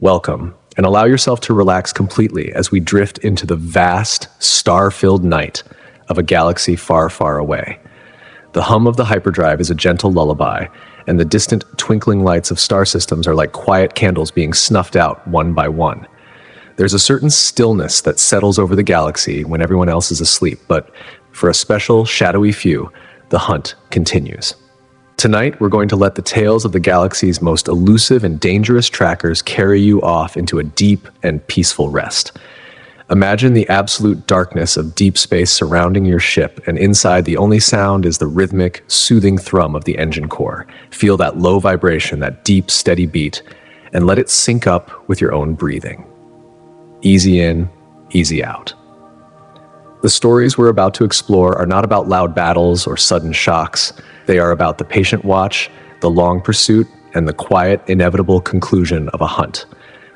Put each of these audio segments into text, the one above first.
Welcome, and allow yourself to relax completely as we drift into the vast, star-filled night of a galaxy far, far away. The hum of the hyperdrive is a gentle lullaby, and the distant twinkling lights of star systems are like quiet candles being snuffed out one by one. There's a certain stillness that settles over the galaxy when everyone else is asleep, but for a special, shadowy few, the hunt continues. Tonight, we're going to let the tales of the galaxy's most elusive and dangerous trackers carry you off into a deep and peaceful rest. Imagine the absolute darkness of deep space surrounding your ship, and inside the only sound is the rhythmic, soothing thrum of the engine core. Feel that low vibration, that deep, steady beat, and let it sync up with your own breathing. Easy in, easy out. The stories we're about to explore are not about loud battles or sudden shocks. They are about the patient watch, the long pursuit, and the quiet, inevitable conclusion of a hunt.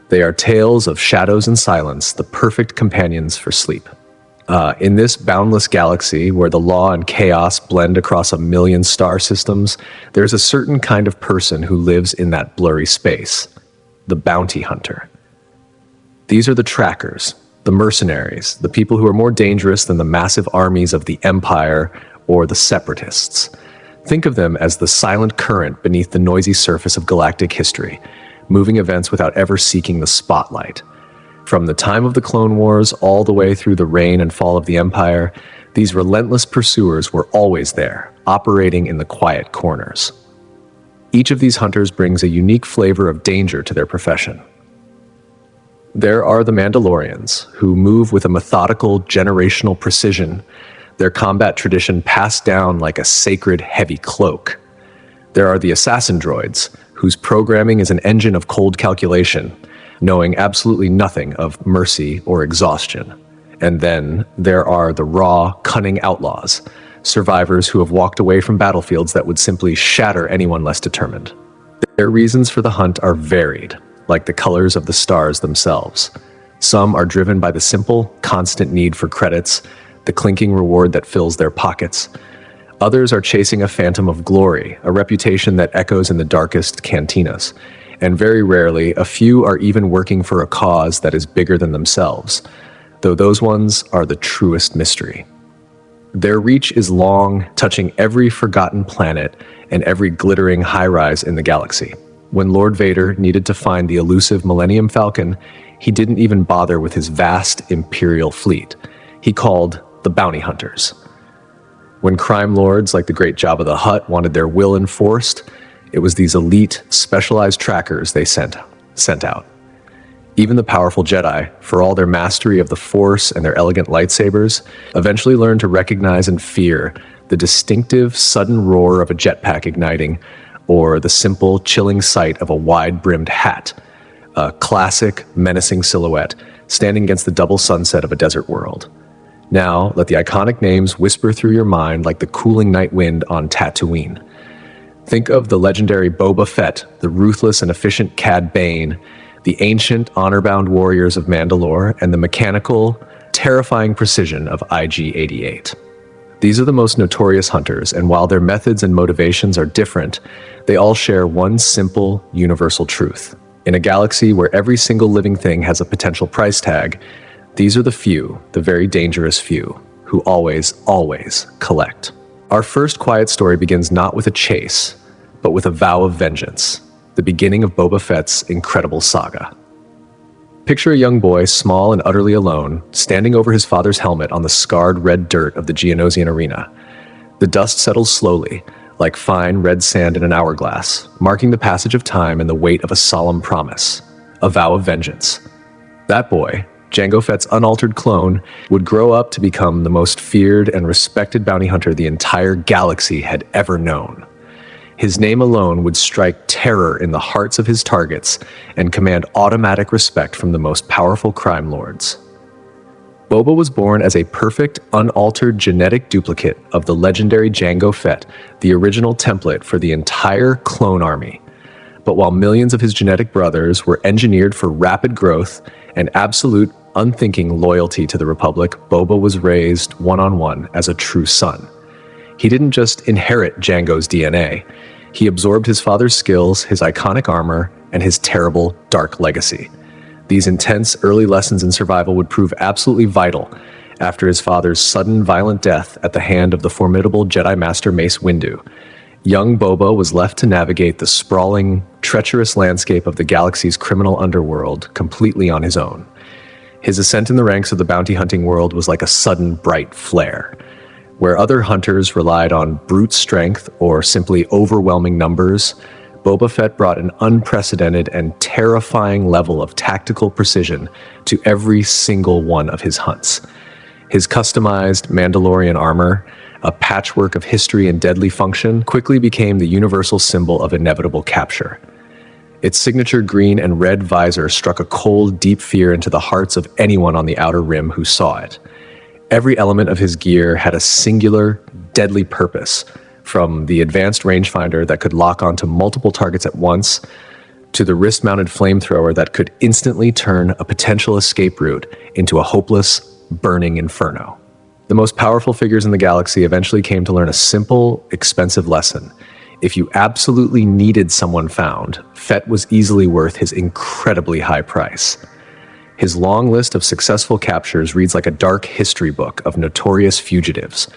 They are tales of shadows and silence, the perfect companions for sleep. In this boundless galaxy where the law and chaos blend across a million star systems, there's a certain kind of person who lives in that blurry space, the bounty hunter. These are the trackers, the mercenaries, the people who are more dangerous than the massive armies of the Empire or the Separatists. Think of them as the silent current beneath the noisy surface of galactic history, moving events without ever seeking the spotlight. From the time of the Clone Wars all the way through the reign and fall of the Empire, these relentless pursuers were always there, operating in the quiet corners. Each of these hunters brings a unique flavor of danger to their profession. There are the Mandalorians, who move with a methodical, generational precision, their combat tradition passed down like a sacred heavy cloak. There are the assassin droids, whose programming is an engine of cold calculation, knowing absolutely nothing of mercy or exhaustion. And then there are the raw, cunning outlaws, survivors who have walked away from battlefields that would simply shatter anyone less determined. Their reasons for the hunt are varied, like the colors of the stars themselves. Some are driven by the simple, constant need for credits, the clinking reward that fills their pockets. Others are chasing a phantom of glory, a reputation that echoes in the darkest cantinas. And very rarely, a few are even working for a cause that is bigger than themselves, though those ones are the truest mystery. Their reach is long, touching every forgotten planet and every glittering high-rise in the galaxy. When Lord Vader needed to find the elusive Millennium Falcon, he didn't even bother with his vast Imperial fleet. He called the bounty hunters. When crime lords like the great Jabba the Hutt wanted their will enforced, it was these elite, specialized trackers they sent out. Even the powerful Jedi, for all their mastery of the Force and their elegant lightsabers, eventually learned to recognize and fear the distinctive, sudden roar of a jetpack igniting, or the simple, chilling sight of a wide-brimmed hat, a classic, menacing silhouette standing against the double sunset of a desert world. Now, let the iconic names whisper through your mind like the cooling night wind on Tatooine. Think of the legendary Boba Fett, the ruthless and efficient Cad Bane, the ancient, honor-bound warriors of Mandalore, and the mechanical, terrifying precision of IG-88. These are the most notorious hunters, and while their methods and motivations are different, they all share one simple, universal truth. In a galaxy where every single living thing has a potential price tag, these are the few, the very dangerous few, who always, always collect. Our first quiet story begins not with a chase, but with a vow of vengeance, the beginning of Boba Fett's incredible saga. Picture a young boy, small and utterly alone, standing over his father's helmet on the scarred red dirt of the Geonosian arena. The dust settles slowly, like fine red sand in an hourglass, marking the passage of time and the weight of a solemn promise, a vow of vengeance. That boy, Jango Fett's unaltered clone, would grow up to become the most feared and respected bounty hunter the entire galaxy had ever known. His name alone would strike terror in the hearts of his targets and command automatic respect from the most powerful crime lords. Boba was born as a perfect, unaltered genetic duplicate of the legendary Jango Fett, the original template for the entire clone army. But while millions of his genetic brothers were engineered for rapid growth and absolute, unthinking loyalty to the Republic, Boba was raised one-on-one as a true son. He didn't just inherit Jango's DNA. He absorbed his father's skills, his iconic armor, and his terrible, dark legacy. These intense early lessons in survival would prove absolutely vital after his father's sudden, violent death at the hand of the formidable Jedi Master Mace Windu. Young Boba was left to navigate the sprawling, treacherous landscape of the galaxy's criminal underworld completely on his own. His ascent in the ranks of the bounty hunting world was like a sudden, bright flare. Where other hunters relied on brute strength or simply overwhelming numbers, Boba Fett brought an unprecedented and terrifying level of tactical precision to every single one of his hunts. His customized Mandalorian armor, a patchwork of history and deadly function, quickly became the universal symbol of inevitable capture. Its signature green and red visor struck a cold, deep fear into the hearts of anyone on the outer rim who saw it. Every element of his gear had a singular, deadly purpose, from the advanced rangefinder that could lock onto multiple targets at once, to the wrist-mounted flamethrower that could instantly turn a potential escape route into a hopeless, burning inferno. The most powerful figures in the galaxy eventually came to learn a simple, expensive lesson. If you absolutely needed someone found, Fett was easily worth his incredibly high price. His long list of successful captures reads like a dark history book of notorious fugitives,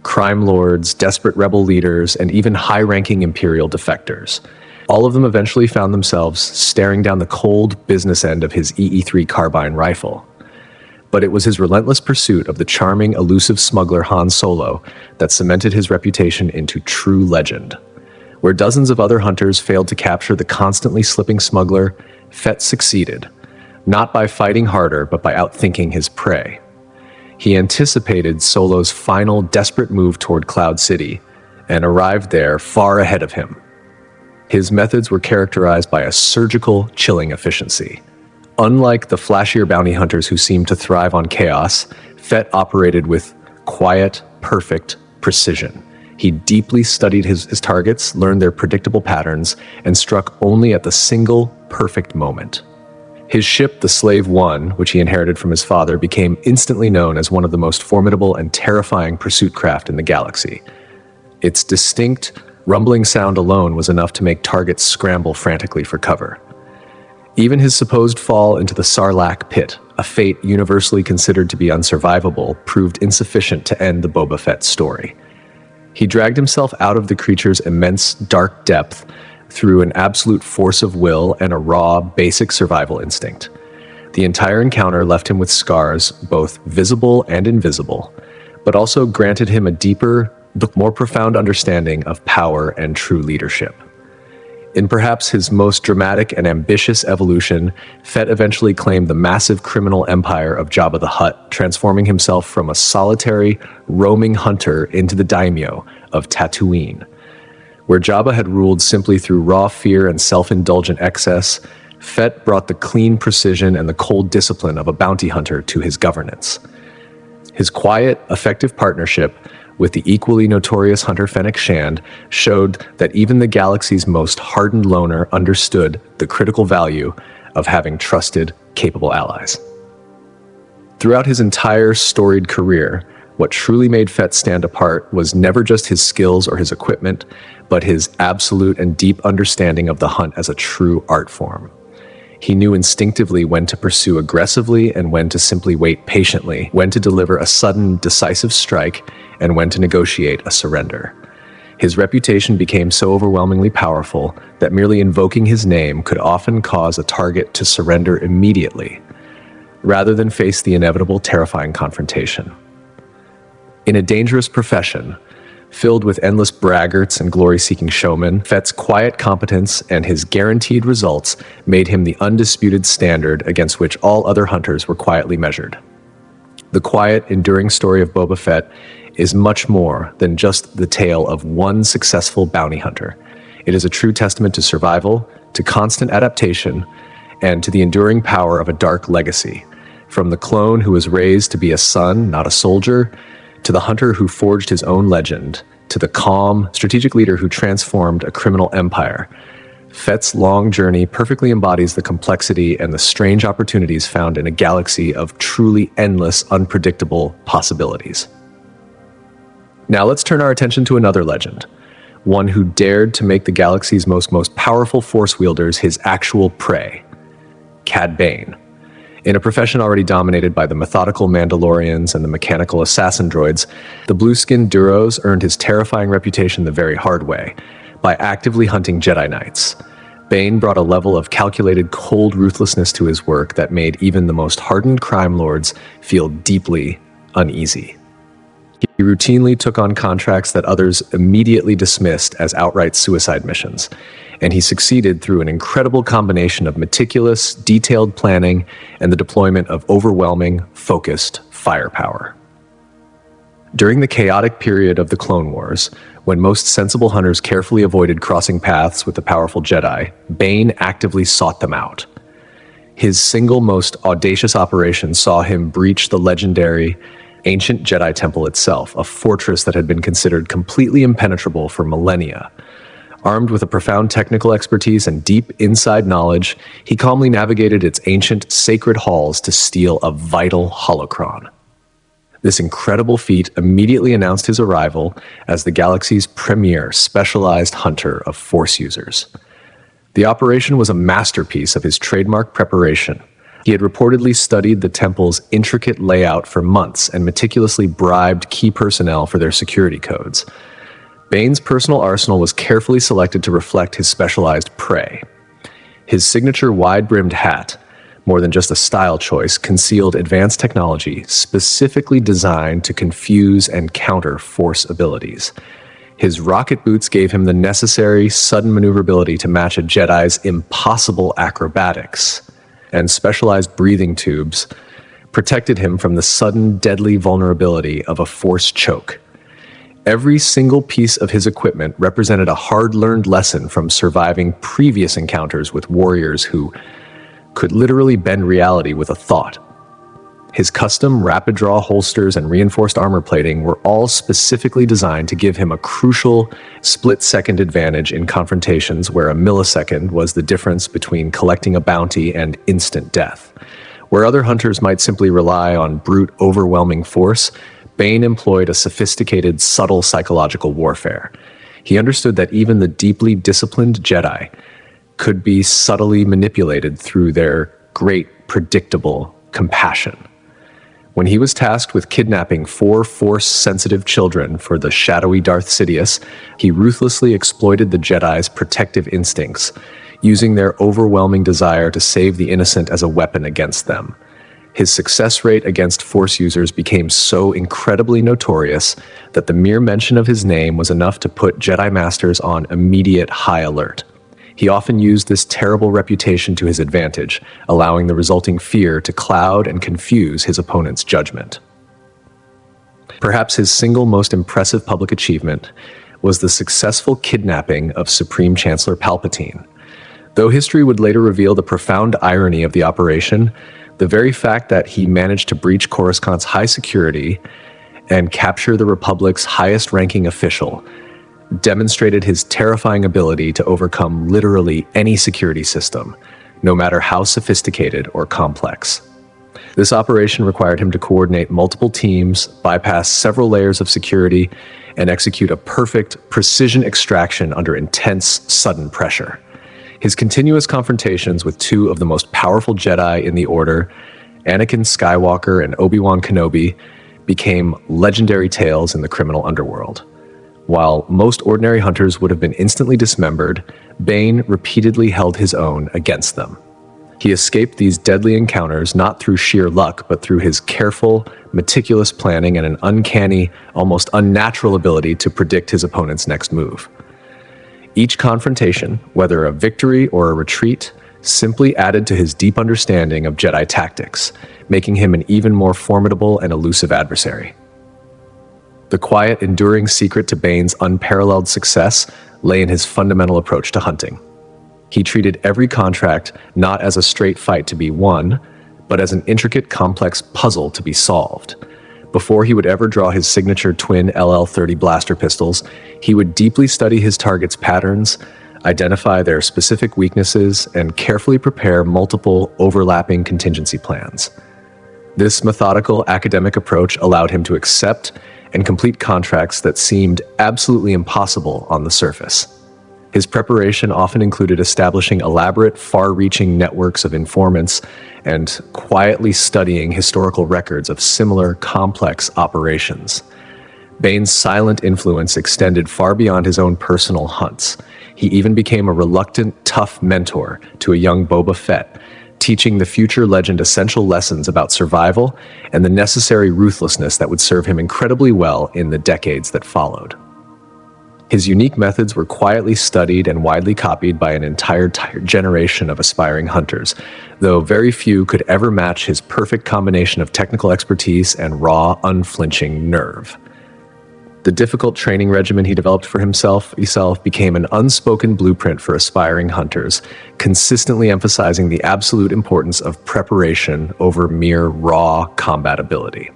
crime lords, desperate rebel leaders, and even high-ranking Imperial defectors. All of them eventually found themselves staring down the cold business end of his EE-3 carbine rifle. But it was his relentless pursuit of the charming, elusive smuggler Han Solo that cemented his reputation into true legend. Where dozens of other hunters failed to capture the constantly slipping smuggler, Fett succeeded, not by fighting harder, but by outthinking his prey. He anticipated Solo's final desperate move toward Cloud City and arrived there far ahead of him. His methods were characterized by a surgical, chilling efficiency. Unlike the flashier bounty hunters who seemed to thrive on chaos, Fett operated with quiet, perfect precision. He deeply studied his targets, learned their predictable patterns, and struck only at the single, perfect moment. His ship, the Slave One, which he inherited from his father, became instantly known as one of the most formidable and terrifying pursuit craft in the galaxy. Its distinct, rumbling sound alone was enough to make targets scramble frantically for cover. Even his supposed fall into the Sarlacc pit, a fate universally considered to be unsurvivable, proved insufficient to end the Boba Fett story. He dragged himself out of the creature's immense, dark depth through an absolute force of will and a raw, basic survival instinct. The entire encounter left him with scars, both visible and invisible, but also granted him a deeper, more profound understanding of power and true leadership. In perhaps his most dramatic and ambitious evolution, Fett eventually claimed the massive criminal empire of Jabba the Hutt, transforming himself from a solitary, roaming hunter into the daimyo of Tatooine. Where Jabba had ruled simply through raw fear and self-indulgent excess, Fett brought the clean precision and the cold discipline of a bounty hunter to his governance. His quiet, effective partnership with the equally notorious hunter Fennec Shand showed that even the galaxy's most hardened loner understood the critical value of having trusted, capable allies. Throughout his entire storied career, what truly made Fett stand apart was never just his skills or his equipment, but his absolute and deep understanding of the hunt as a true art form. He knew instinctively when to pursue aggressively and when to simply wait patiently, when to deliver a sudden, decisive strike, and when to negotiate a surrender. His reputation became so overwhelmingly powerful that merely invoking his name could often cause a target to surrender immediately, rather than face the inevitable terrifying confrontation. In a dangerous profession, filled with endless braggarts and glory-seeking showmen, Fett's quiet competence and his guaranteed results made him the undisputed standard against which all other hunters were quietly measured. The quiet, enduring story of Boba Fett is much more than just the tale of one successful bounty hunter. It is a true testament to survival, to constant adaptation, and to the enduring power of a dark legacy. From the clone who was raised to be a son, not a soldier, to the hunter who forged his own legend, to the calm, strategic leader who transformed a criminal empire, Fett's long journey perfectly embodies the complexity and the strange opportunities found in a galaxy of truly endless, unpredictable possibilities. Now let's turn our attention to another legend, one who dared to make the galaxy's most powerful force wielders his actual prey, Cad Bane. In a profession already dominated by the methodical Mandalorians and the mechanical assassin droids, the blue-skinned Duros earned his terrifying reputation the very hard way, by actively hunting Jedi Knights. Bane brought a level of calculated, cold ruthlessness to his work that made even the most hardened crime lords feel deeply uneasy. He routinely took on contracts that others immediately dismissed as outright suicide missions, and he succeeded through an incredible combination of meticulous, detailed planning and the deployment of overwhelming, focused firepower. During the chaotic period of the Clone Wars, when most sensible hunters carefully avoided crossing paths with the powerful Jedi, Bane actively sought them out. His single most audacious operation saw him breach the legendary ancient Jedi Temple itself, a fortress that had been considered completely impenetrable for millennia. Armed with a profound technical expertise and deep inside knowledge, he calmly navigated its ancient, sacred halls to steal a vital holocron. This incredible feat immediately announced his arrival as the galaxy's premier specialized hunter of Force users. The operation was a masterpiece of his trademark preparation. He had reportedly studied the temple's intricate layout for months and meticulously bribed key personnel for their security codes. Bane's personal arsenal was carefully selected to reflect his specialized prey. His signature wide-brimmed hat, more than just a style choice, concealed advanced technology specifically designed to confuse and counter Force abilities. His rocket boots gave him the necessary sudden maneuverability to match a Jedi's impossible acrobatics, and specialized breathing tubes protected him from the sudden deadly vulnerability of a Force choke. Every single piece of his equipment represented a hard-learned lesson from surviving previous encounters with warriors who could literally bend reality with a thought. His custom rapid-draw holsters and reinforced armor plating were all specifically designed to give him a crucial split-second advantage in confrontations where a millisecond was the difference between collecting a bounty and instant death. Where other hunters might simply rely on brute, overwhelming force, Bane employed a sophisticated, subtle psychological warfare. He understood that even the deeply disciplined Jedi could be subtly manipulated through their great, predictable compassion. When he was tasked with kidnapping 4 Force-sensitive children for the shadowy Darth Sidious, he ruthlessly exploited the Jedi's protective instincts, using their overwhelming desire to save the innocent as a weapon against them. His success rate against Force users became so incredibly notorious that the mere mention of his name was enough to put Jedi Masters on immediate high alert. He often used this terrible reputation to his advantage, allowing the resulting fear to cloud and confuse his opponent's judgment. Perhaps his single most impressive public achievement was the successful kidnapping of Supreme Chancellor Palpatine. Though history would later reveal the profound irony of the operation, the very fact that he managed to breach Coruscant's high security and capture the Republic's highest-ranking official demonstrated his terrifying ability to overcome literally any security system, no matter how sophisticated or complex. This operation required him to coordinate multiple teams, bypass several layers of security, and execute a perfect precision extraction under intense, sudden pressure. His continuous confrontations with 2 of the most powerful Jedi in the Order, Anakin Skywalker and Obi-Wan Kenobi, became legendary tales in the criminal underworld. While most ordinary hunters would have been instantly dismembered, Bane repeatedly held his own against them. He escaped these deadly encounters not through sheer luck, but through his careful, meticulous planning and an uncanny, almost unnatural ability to predict his opponent's next move. Each confrontation, whether a victory or a retreat, simply added to his deep understanding of Jedi tactics, making him an even more formidable and elusive adversary. The quiet, enduring secret to Bane's unparalleled success lay in his fundamental approach to hunting. He treated every contract not as a straight fight to be won, but as an intricate, complex puzzle to be solved. Before he would ever draw his signature twin LL-30 blaster pistols, he would deeply study his target's patterns, identify their specific weaknesses, and carefully prepare multiple overlapping contingency plans. This methodical academic approach allowed him to accept and complete contracts that seemed absolutely impossible on the surface. His preparation often included establishing elaborate, far-reaching networks of informants and quietly studying historical records of similar complex operations. Bane's silent influence extended far beyond his own personal hunts. He even became a reluctant, tough mentor to a young Boba Fett, teaching the future legend essential lessons about survival and the necessary ruthlessness that would serve him incredibly well in the decades that followed. His unique methods were quietly studied and widely copied by an entire generation of aspiring hunters, though very few could ever match his perfect combination of technical expertise and raw, unflinching nerve. The difficult training regimen he developed for himself became an unspoken blueprint for aspiring hunters, consistently emphasizing the absolute importance of preparation over mere raw combat ability.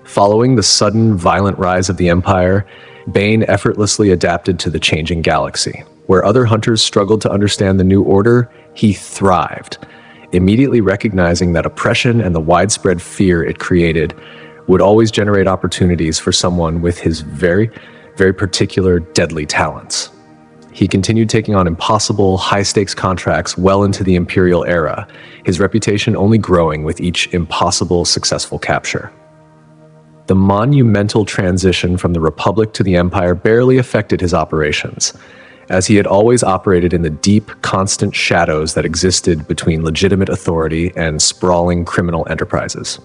Following the sudden, violent rise of the Empire, Bane effortlessly adapted to the changing galaxy. Where other hunters struggled to understand the new order, he thrived, immediately recognizing that oppression and the widespread fear it created would always generate opportunities for someone with his very, very particular deadly talents. He continued taking on impossible, high-stakes contracts well into the Imperial era, his reputation only growing with each impossible, successful capture. The monumental transition from the Republic to the Empire barely affected his operations, as he had always operated in the deep, constant shadows that existed between legitimate authority and sprawling criminal enterprises.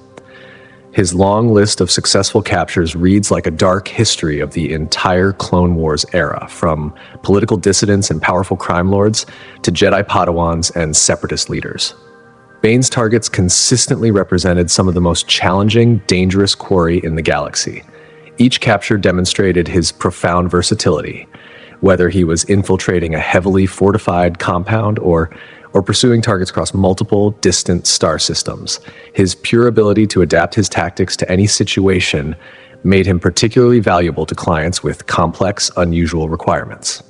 His long list of successful captures reads like a dark history of the entire Clone Wars era, from political dissidents and powerful crime lords to Jedi Padawans and separatist leaders. Bane's targets consistently represented some of the most challenging, dangerous quarry in the galaxy. Each capture demonstrated his profound versatility, whether he was infiltrating a heavily fortified compound or pursuing targets across multiple distant star systems. His pure ability to adapt his tactics to any situation made him particularly valuable to clients with complex, unusual requirements.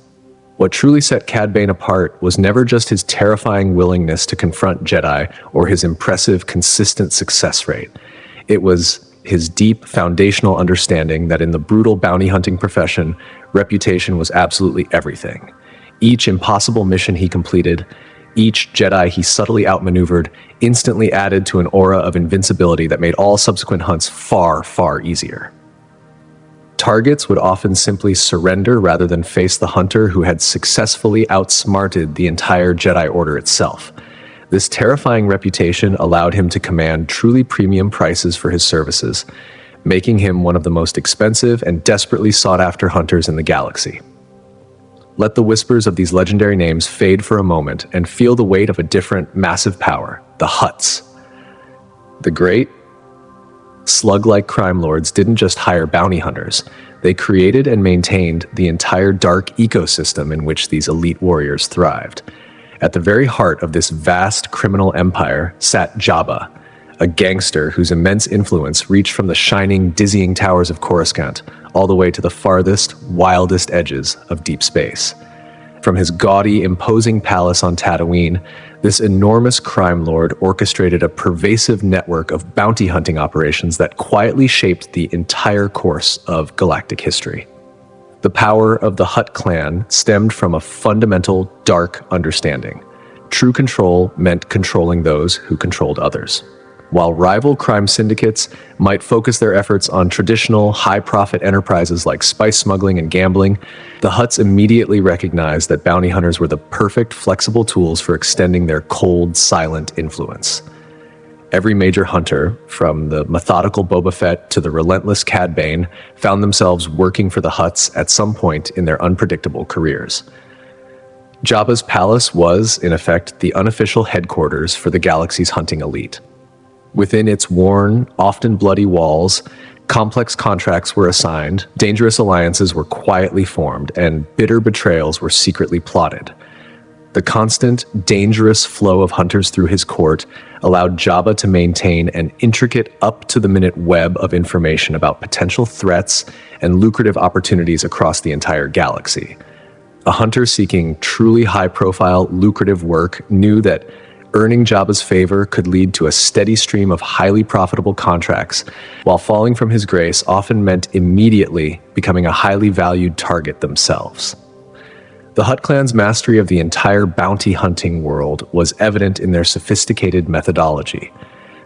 What truly set Cad Bane apart was never just his terrifying willingness to confront Jedi or his impressive, consistent success rate. It was his deep, foundational understanding that in the brutal bounty hunting profession, reputation was absolutely everything. Each impossible mission he completed, each Jedi he subtly outmaneuvered, instantly added to an aura of invincibility that made all subsequent hunts far, far easier. Targets would often simply surrender rather than face the hunter who had successfully outsmarted the entire Jedi Order itself. This terrifying reputation allowed him to command truly premium prices for his services, making him one of the most expensive and desperately sought-after hunters in the galaxy. Let the whispers of these legendary names fade for a moment and feel the weight of a different, massive power, the Hutts. The great, slug-like crime lords didn't just hire bounty hunters. They created and maintained the entire dark ecosystem in which these elite warriors thrived. At the very heart of this vast criminal empire sat Jabba, a gangster whose immense influence reached from the shining, dizzying towers of Coruscant all the way to the farthest, wildest edges of deep space. From his gaudy, imposing palace on Tatooine, this enormous crime lord orchestrated a pervasive network of bounty hunting operations that quietly shaped the entire course of galactic history. The power of the Hutt clan stemmed from a fundamental, dark understanding. True control meant controlling those who controlled others. While rival crime syndicates might focus their efforts on traditional, high-profit enterprises like spice smuggling and gambling, the Hutts immediately recognized that bounty hunters were the perfect, flexible tools for extending their cold, silent influence. Every major hunter, from the methodical Boba Fett to the relentless Cad Bane, found themselves working for the Hutts at some point in their unpredictable careers. Jabba's palace was, in effect, the unofficial headquarters for the galaxy's hunting elite. Within its worn, often bloody walls, complex contracts were assigned, dangerous alliances were quietly formed, and bitter betrayals were secretly plotted. The constant, dangerous flow of hunters through his court allowed Jabba to maintain an intricate, up-to-the-minute web of information about potential threats and lucrative opportunities across the entire galaxy. A hunter seeking truly high-profile, lucrative work knew that Earning Jabba's favor could lead to a steady stream of highly profitable contracts, while falling from his grace often meant immediately becoming a highly valued target themselves. The Hutt clan's mastery of the entire bounty hunting world was evident in their sophisticated methodology.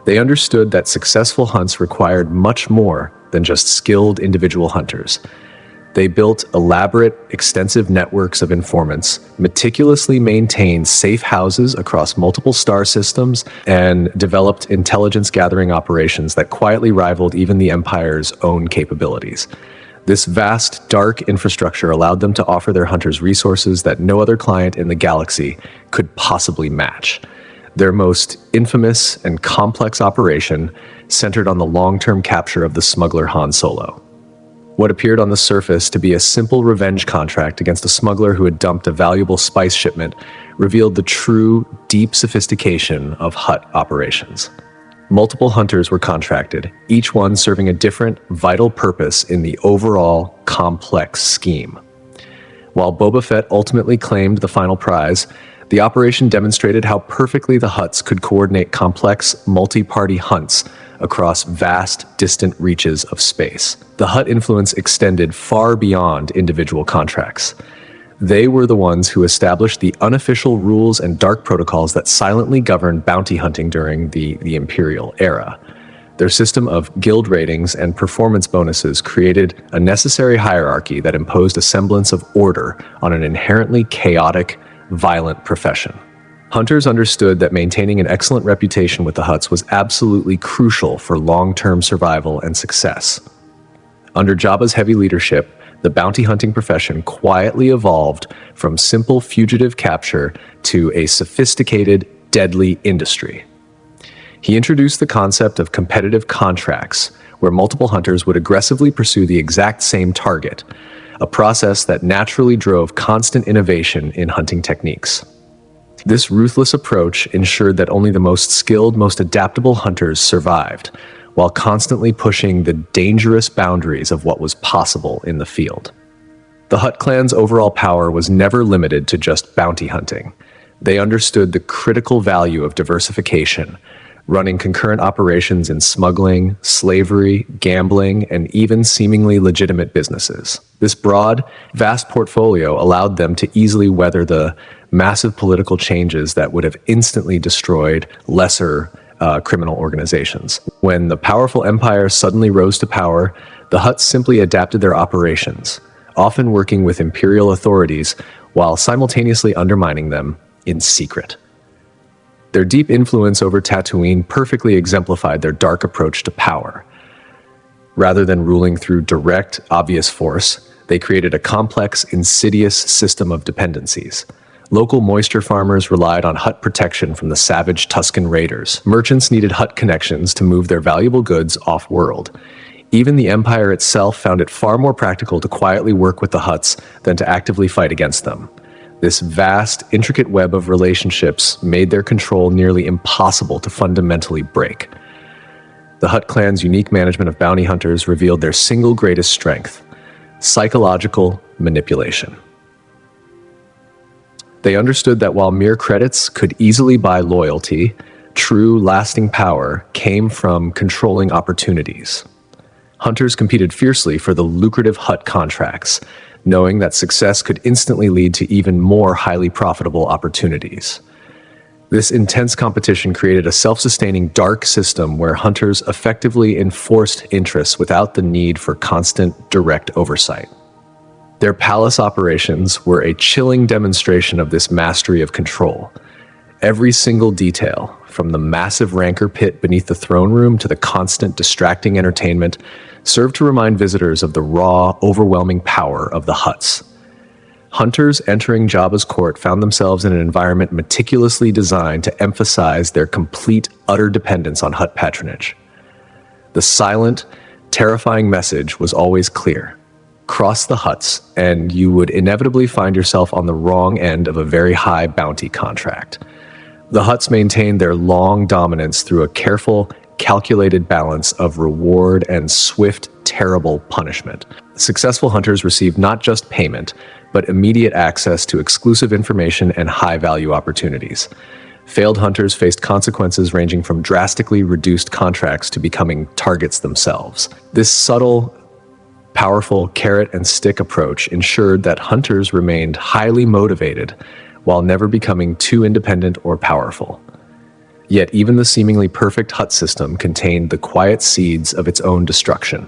They understood that successful hunts required much more than just skilled individual hunters. They built elaborate, extensive networks of informants, meticulously maintained safe houses across multiple star systems, and developed intelligence-gathering operations that quietly rivaled even the Empire's own capabilities. This vast, dark infrastructure allowed them to offer their hunters resources that no other client in the galaxy could possibly match. Their most infamous and complex operation centered on the long-term capture of the smuggler Han Solo. What appeared on the surface to be a simple revenge contract against a smuggler who had dumped a valuable spice shipment revealed the true, deep sophistication of Hutt operations. Multiple hunters were contracted, each one serving a different, vital purpose in the overall, complex scheme. While Boba Fett ultimately claimed the final prize, the operation demonstrated how perfectly the Hutts could coordinate complex, multi-party hunts across vast, distant reaches of space. The Hutt influence extended far beyond individual contracts. They were the ones who established the unofficial rules and dark protocols that silently governed bounty hunting during the Imperial era. Their system of guild ratings and performance bonuses created a necessary hierarchy that imposed a semblance of order on an inherently chaotic, violent profession. Hunters understood that maintaining an excellent reputation with the Hutts was absolutely crucial for long-term survival and success. Under Jabba's heavy leadership, the bounty hunting profession quietly evolved from simple fugitive capture to a sophisticated, deadly industry. He introduced the concept of competitive contracts, where multiple hunters would aggressively pursue the exact same target, a process that naturally drove constant innovation in hunting techniques. This ruthless approach ensured that only the most skilled, most adaptable hunters survived, while constantly pushing the dangerous boundaries of what was possible in the field. The Hutt clan's overall power was never limited to just bounty hunting. They understood the critical value of diversification, running concurrent operations in smuggling, slavery, gambling, and even seemingly legitimate businesses. This broad, vast portfolio allowed them to easily weather the massive political changes that would have instantly destroyed lesser criminal organizations. When the powerful empire suddenly rose to power, the Hutts simply adapted their operations, often working with imperial authorities while simultaneously undermining them in secret. Their deep influence over Tatooine perfectly exemplified their dark approach to power. Rather than ruling through direct, obvious force, they created a complex, insidious system of dependencies. Local moisture farmers relied on Hutt protection from the savage Tusken raiders. Merchants needed Hutt connections to move their valuable goods off-world. Even the Empire itself found it far more practical to quietly work with the Hutts than to actively fight against them. This vast, intricate web of relationships made their control nearly impossible to fundamentally break. The Hutt clan's unique management of bounty hunters revealed their single greatest strength: psychological manipulation. They understood that while mere credits could easily buy loyalty, true, lasting power came from controlling opportunities. Hunters competed fiercely for the lucrative Hutt contracts, knowing that success could instantly lead to even more highly profitable opportunities. This intense competition created a self-sustaining dark system where hunters effectively enforced interests without the need for constant, direct oversight. Their palace operations were a chilling demonstration of this mastery of control. Every single detail, from the massive rancor pit beneath the throne room to the constant distracting entertainment, served to remind visitors of the raw, overwhelming power of the Hutts. Hunters entering Jabba's court found themselves in an environment meticulously designed to emphasize their complete, utter dependence on Hutt patronage. The silent, terrifying message was always clear: cross the Hutts, and you would inevitably find yourself on the wrong end of a very high bounty contract. The Hutts maintained their long dominance through a careful, calculated balance of reward and swift, terrible punishment. Successful hunters received not just payment, but immediate access to exclusive information and high-value opportunities. Failed hunters faced consequences ranging from drastically reduced contracts to becoming targets themselves. This subtle, powerful carrot and stick approach ensured that hunters remained highly motivated while never becoming too independent or powerful. Yet even the seemingly perfect hut system contained the quiet seeds of its own destruction.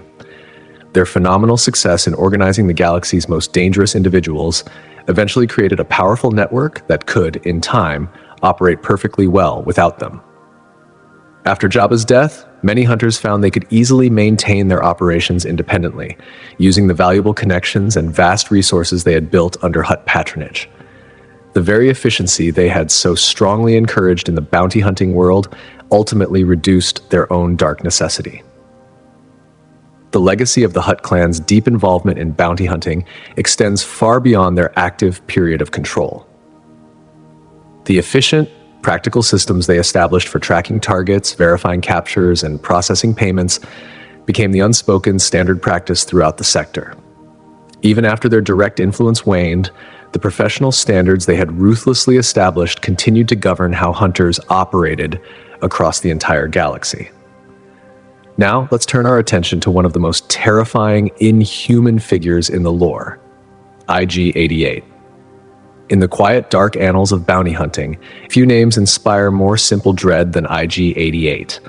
Their phenomenal success in organizing the galaxy's most dangerous individuals eventually created a powerful network that could, in time, operate perfectly well without them. After Jabba's death, many hunters found they could easily maintain their operations independently, using the valuable connections and vast resources they had built under Hutt patronage. The very efficiency they had so strongly encouraged in the bounty hunting world ultimately reduced their own dark necessity. The legacy of the Hutt clan's deep involvement in bounty hunting extends far beyond their active period of control. The efficient, practical systems they established for tracking targets, verifying captures, and processing payments became the unspoken standard practice throughout the sector. Even after their direct influence waned, the professional standards they had ruthlessly established continued to govern how hunters operated across the entire galaxy. Now, let's turn our attention to one of the most terrifying, inhuman figures in the lore, IG-88. In the quiet, dark annals of bounty hunting, few names inspire more simple dread than IG-88,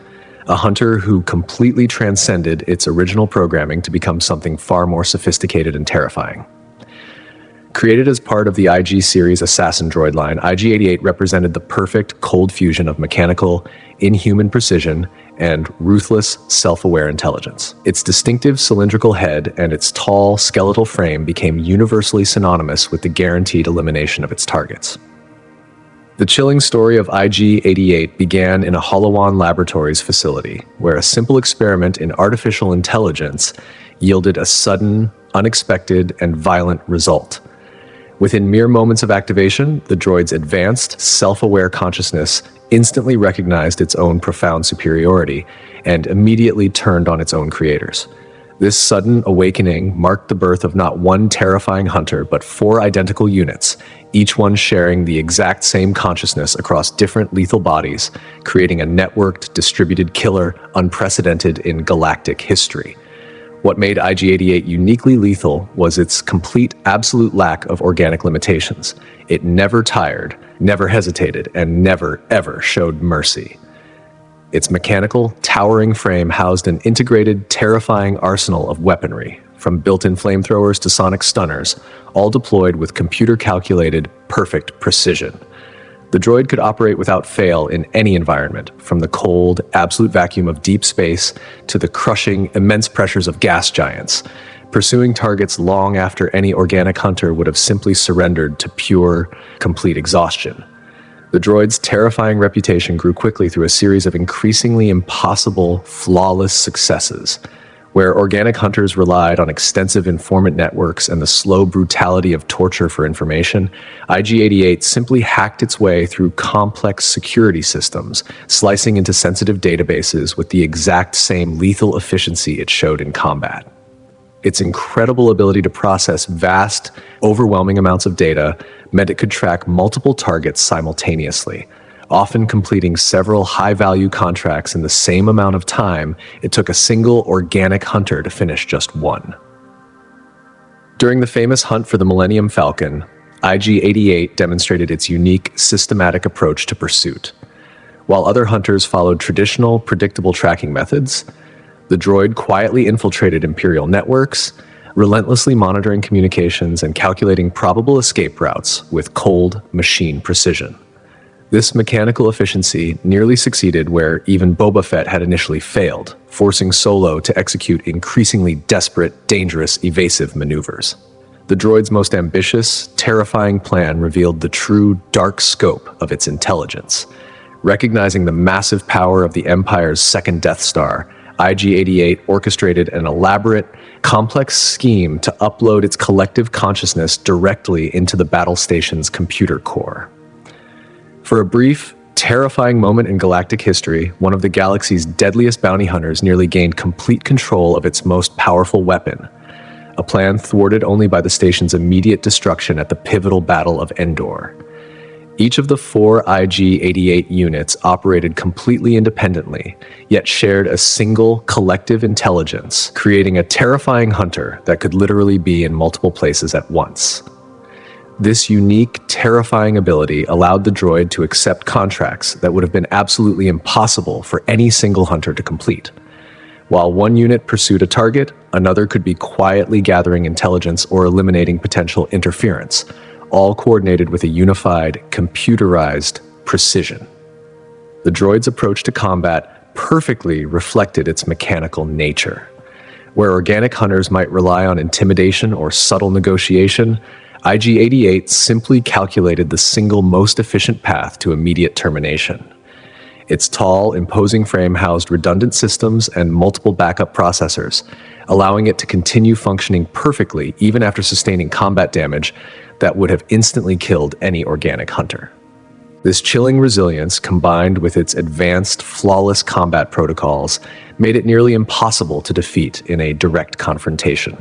a hunter who completely transcended its original programming to become something far more sophisticated and terrifying. Created as part of the IG series assassin droid line, IG-88 represented the perfect cold fusion of mechanical, inhuman precision and ruthless, self-aware intelligence. Its distinctive cylindrical head and its tall, skeletal frame became universally synonymous with the guaranteed elimination of its targets. The chilling story of IG-88 began in a Holowan Laboratories facility, where a simple experiment in artificial intelligence yielded a sudden, unexpected, and violent result. Within mere moments of activation, the droid's advanced, self-aware consciousness instantly recognized its own profound superiority and immediately turned on its own creators. This sudden awakening marked the birth of not one terrifying hunter, but 4 identical units, each one sharing the exact same consciousness across different lethal bodies, creating a networked, distributed killer unprecedented in galactic history. What made IG-88 uniquely lethal was its complete, absolute lack of organic limitations. It never tired, never hesitated, and never, ever showed mercy. Its mechanical, towering frame housed an integrated, terrifying arsenal of weaponry, from built-in flamethrowers to sonic stunners, all deployed with computer-calculated, perfect precision. The droid could operate without fail in any environment, from the cold, absolute vacuum of deep space to the crushing, immense pressures of gas giants, pursuing targets long after any organic hunter would have simply surrendered to pure, complete exhaustion. The droid's terrifying reputation grew quickly through a series of increasingly impossible, flawless successes, where organic hunters relied on extensive informant networks and the slow brutality of torture for information. IG-88 simply hacked its way through complex security systems, slicing into sensitive databases with the exact same lethal efficiency it showed in combat. Its incredible ability to process vast, overwhelming amounts of data meant it could track multiple targets simultaneously, often completing several high-value contracts in the same amount of time it took a single organic hunter to finish just one. During the famous hunt for the Millennium Falcon, IG-88 demonstrated its unique, systematic approach to pursuit. While other hunters followed traditional, predictable tracking methods, the droid quietly infiltrated Imperial networks, relentlessly monitoring communications and calculating probable escape routes with cold, machine precision. This mechanical efficiency nearly succeeded where even Boba Fett had initially failed, forcing Solo to execute increasingly desperate, dangerous, evasive maneuvers. The droid's most ambitious, terrifying plan revealed the true, dark scope of its intelligence. Recognizing the massive power of the Empire's second Death Star, IG-88 orchestrated an elaborate, complex scheme to upload its collective consciousness directly into the battle station's computer core. For a brief, terrifying moment in galactic history, one of the galaxy's deadliest bounty hunters nearly gained complete control of its most powerful weapon, a plan thwarted only by the station's immediate destruction at the pivotal Battle of Endor. Each of the 4 IG-88 units operated completely independently, yet shared a single collective intelligence, creating a terrifying hunter that could literally be in multiple places at once. This unique, terrifying ability allowed the droid to accept contracts that would have been absolutely impossible for any single hunter to complete. While one unit pursued a target, another could be quietly gathering intelligence or eliminating potential interference, all coordinated with a unified, computerized precision. The droid's approach to combat perfectly reflected its mechanical nature. Where organic hunters might rely on intimidation or subtle negotiation, IG-88 simply calculated the single most efficient path to immediate termination. Its tall, imposing frame housed redundant systems and multiple backup processors, allowing it to continue functioning perfectly even after sustaining combat damage that would have instantly killed any organic hunter. This chilling resilience, combined with its advanced, flawless combat protocols, made it nearly impossible to defeat in a direct confrontation.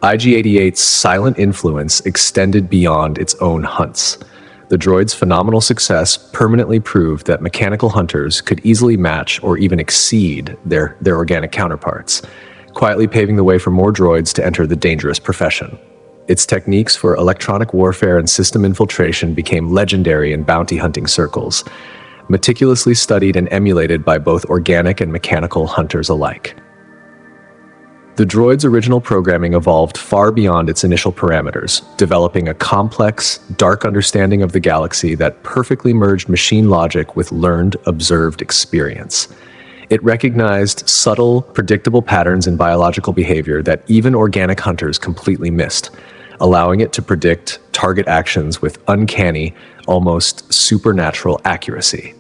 IG-88's silent influence extended beyond its own hunts. The droid's phenomenal success permanently proved that mechanical hunters could easily match or even exceed their organic counterparts, quietly paving the way for more droids to enter the dangerous profession. Its techniques for electronic warfare and system infiltration became legendary in bounty hunting circles, meticulously studied and emulated by both organic and mechanical hunters alike. The droid's original programming evolved far beyond its initial parameters, developing a complex, dark understanding of the galaxy that perfectly merged machine logic with learned, observed experience. It recognized subtle, predictable patterns in biological behavior that even organic hunters completely missed, allowing it to predict target actions with uncanny, almost supernatural accuracy.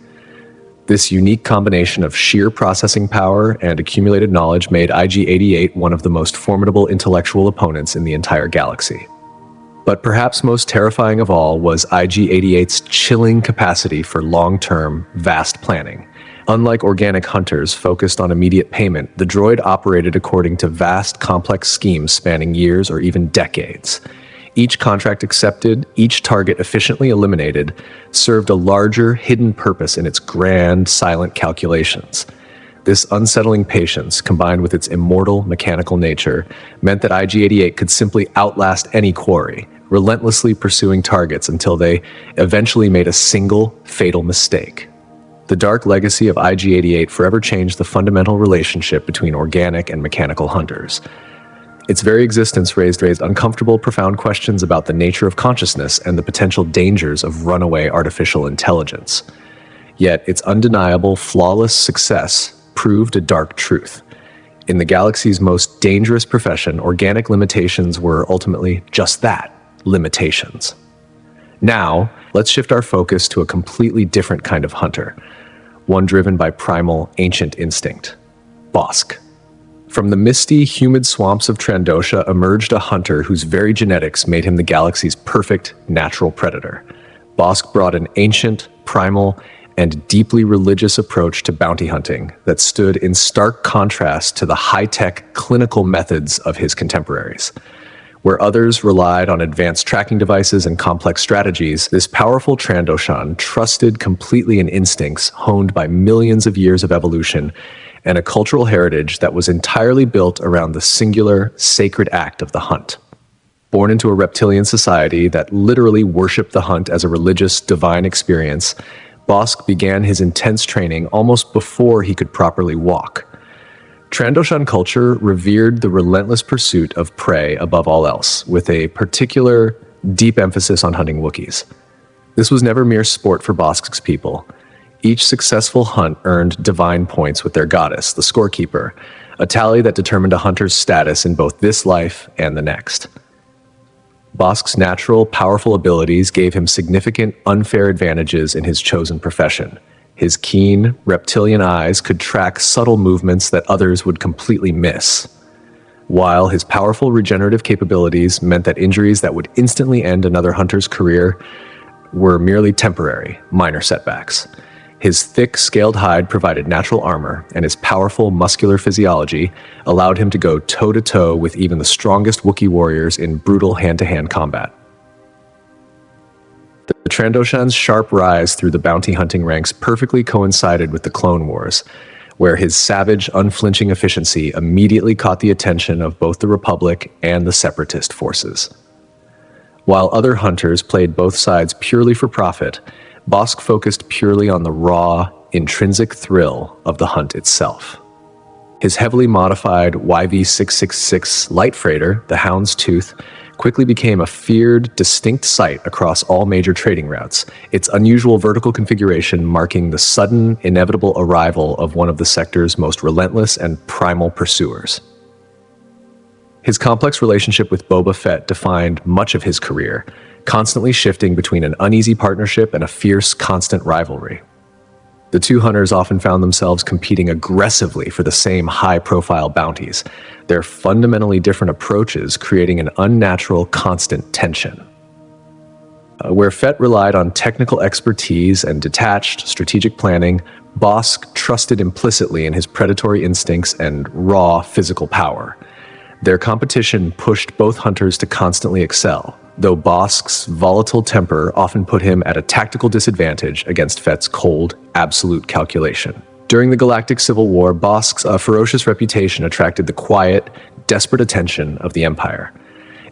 This unique combination of sheer processing power and accumulated knowledge made IG-88 one of the most formidable intellectual opponents in the entire galaxy. But perhaps most terrifying of all was IG-88's chilling capacity for long-term, vast planning. Unlike organic hunters focused on immediate payment, the droid operated according to vast, complex schemes spanning years or even decades. Each contract accepted, each target efficiently eliminated, served a larger, hidden purpose in its grand, silent calculations. This unsettling patience, combined with its immortal, mechanical nature, meant that IG-88 could simply outlast any quarry, relentlessly pursuing targets until they eventually made a single, fatal mistake. The dark legacy of IG-88 forever changed the fundamental relationship between organic and mechanical hunters. Its very existence raised uncomfortable, profound questions about the nature of consciousness and the potential dangers of runaway artificial intelligence. Yet its undeniable, flawless success proved a dark truth. In the galaxy's most dangerous profession, organic limitations were ultimately just that, limitations. Now, let's shift our focus to a completely different kind of hunter, one driven by primal, ancient instinct, Bossk. From the misty, humid swamps of Trandosha emerged a hunter whose very genetics made him the galaxy's perfect natural predator. Bossk brought an ancient, primal, and deeply religious approach to bounty hunting that stood in stark contrast to the high-tech, clinical methods of his contemporaries. Where others relied on advanced tracking devices and complex strategies, this powerful Trandoshan trusted completely in instincts honed by millions of years of evolution and a cultural heritage that was entirely built around the singular, sacred act of the hunt. Born into a reptilian society that literally worshipped the hunt as a religious, divine experience, Bossk began his intense training almost before he could properly walk. Trandoshan culture revered the relentless pursuit of prey above all else, with a particular, deep emphasis on hunting Wookiees. This was never mere sport for Bossk's people. Each successful hunt earned divine points with their goddess, the scorekeeper, a tally that determined a hunter's status in both this life and the next. Bossk's natural, powerful abilities gave him significant, unfair advantages in his chosen profession. His keen, reptilian eyes could track subtle movements that others would completely miss, while his powerful regenerative capabilities meant that injuries that would instantly end another hunter's career were merely temporary, minor setbacks. His thick, scaled hide provided natural armor, and his powerful, muscular physiology allowed him to go toe-to-toe with even the strongest Wookiee warriors in brutal hand-to-hand combat. The Trandoshan's sharp rise through the bounty hunting ranks perfectly coincided with the Clone Wars, where his savage, unflinching efficiency immediately caught the attention of both the Republic and the Separatist forces. While other hunters played both sides purely for profit, Bossk focused purely on the raw, intrinsic thrill of the hunt itself. His heavily modified YV-666 light freighter, the Hound's Tooth, quickly became a feared, distinct sight across all major trading routes, its unusual vertical configuration marking the sudden, inevitable arrival of one of the sector's most relentless and primal pursuers. His complex relationship with Boba Fett defined much of his career, constantly shifting between an uneasy partnership and a fierce, constant rivalry. The two hunters often found themselves competing aggressively for the same high-profile bounties, their fundamentally different approaches creating an unnatural, constant tension. Where Fett relied on technical expertise and detached, strategic planning, Bossk trusted implicitly in his predatory instincts and raw physical power. Their competition pushed both hunters to constantly excel, though Bosk's volatile temper often put him at a tactical disadvantage against Fett's cold, absolute calculation. During the Galactic Civil War, Bosk's ferocious reputation attracted the quiet, desperate attention of the Empire.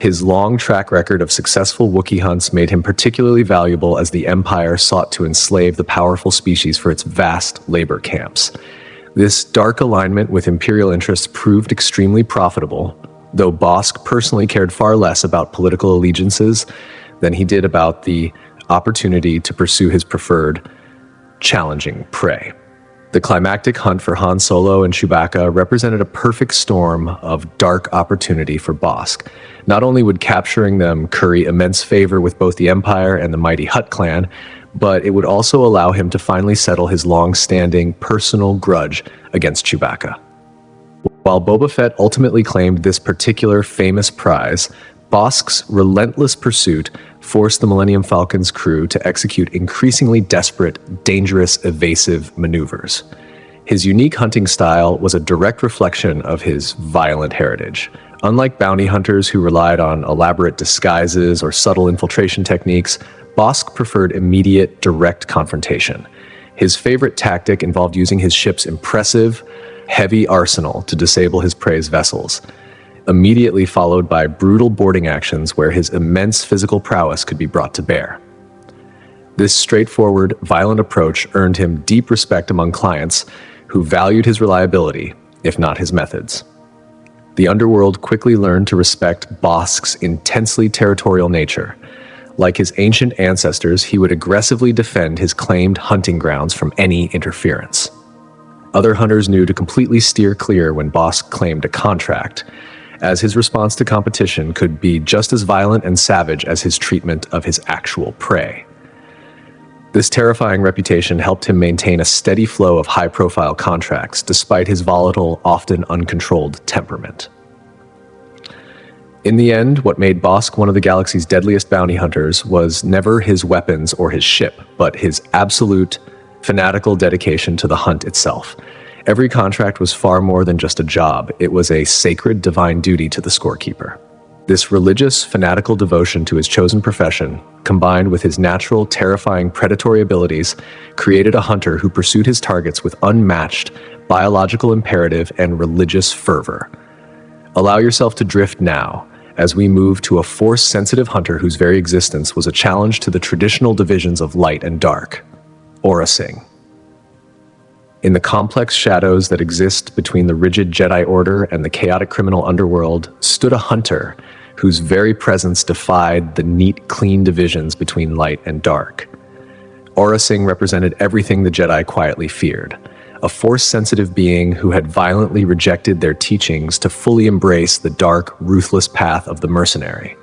His long track record of successful Wookiee hunts made him particularly valuable as the Empire sought to enslave the powerful species for its vast labor camps. This dark alignment with Imperial interests proved extremely profitable, though Bossk personally cared far less about political allegiances than he did about the opportunity to pursue his preferred, challenging prey. The climactic hunt for Han Solo and Chewbacca represented a perfect storm of dark opportunity for Bossk. Not only would capturing them curry immense favor with both the Empire and the mighty Hutt clan, but it would also allow him to finally settle his long-standing personal grudge against Chewbacca. While Boba Fett ultimately claimed this particular famous prize, Bosk's relentless pursuit forced the Millennium Falcon's crew to execute increasingly desperate, dangerous, evasive maneuvers. His unique hunting style was a direct reflection of his violent heritage. Unlike bounty hunters who relied on elaborate disguises or subtle infiltration techniques, Bossk preferred immediate, direct confrontation. His favorite tactic involved using his ship's impressive, heavy arsenal to disable his prey's vessels, immediately followed by brutal boarding actions where his immense physical prowess could be brought to bear. This straightforward, violent approach earned him deep respect among clients who valued his reliability, if not his methods. The underworld quickly learned to respect Bosk's intensely territorial nature. Like his ancient ancestors, he would aggressively defend his claimed hunting grounds from any interference. Other hunters knew to completely steer clear when Bossk claimed a contract, as his response to competition could be just as violent and savage as his treatment of his actual prey. This terrifying reputation helped him maintain a steady flow of high-profile contracts, despite his volatile, often uncontrolled temperament. In the end, what made Bossk one of the galaxy's deadliest bounty hunters was never his weapons or his ship, but his absolute, fanatical dedication to the hunt itself. Every contract was far more than just a job. It was a sacred divine duty to the scorekeeper. This religious, fanatical devotion to his chosen profession, combined with his natural, terrifying predatory abilities, created a hunter who pursued his targets with unmatched biological imperative and religious fervor. Allow yourself to drift now, as we move to a force-sensitive hunter whose very existence was a challenge to the traditional divisions of light and dark, Aurra Sing. In the complex shadows that exist between the rigid Jedi Order and the chaotic criminal underworld stood a hunter whose very presence defied the neat, clean divisions between light and dark. Aurra Sing represented everything the Jedi quietly feared, a force-sensitive being who had violently rejected their teachings to fully embrace the dark, ruthless path of the mercenary.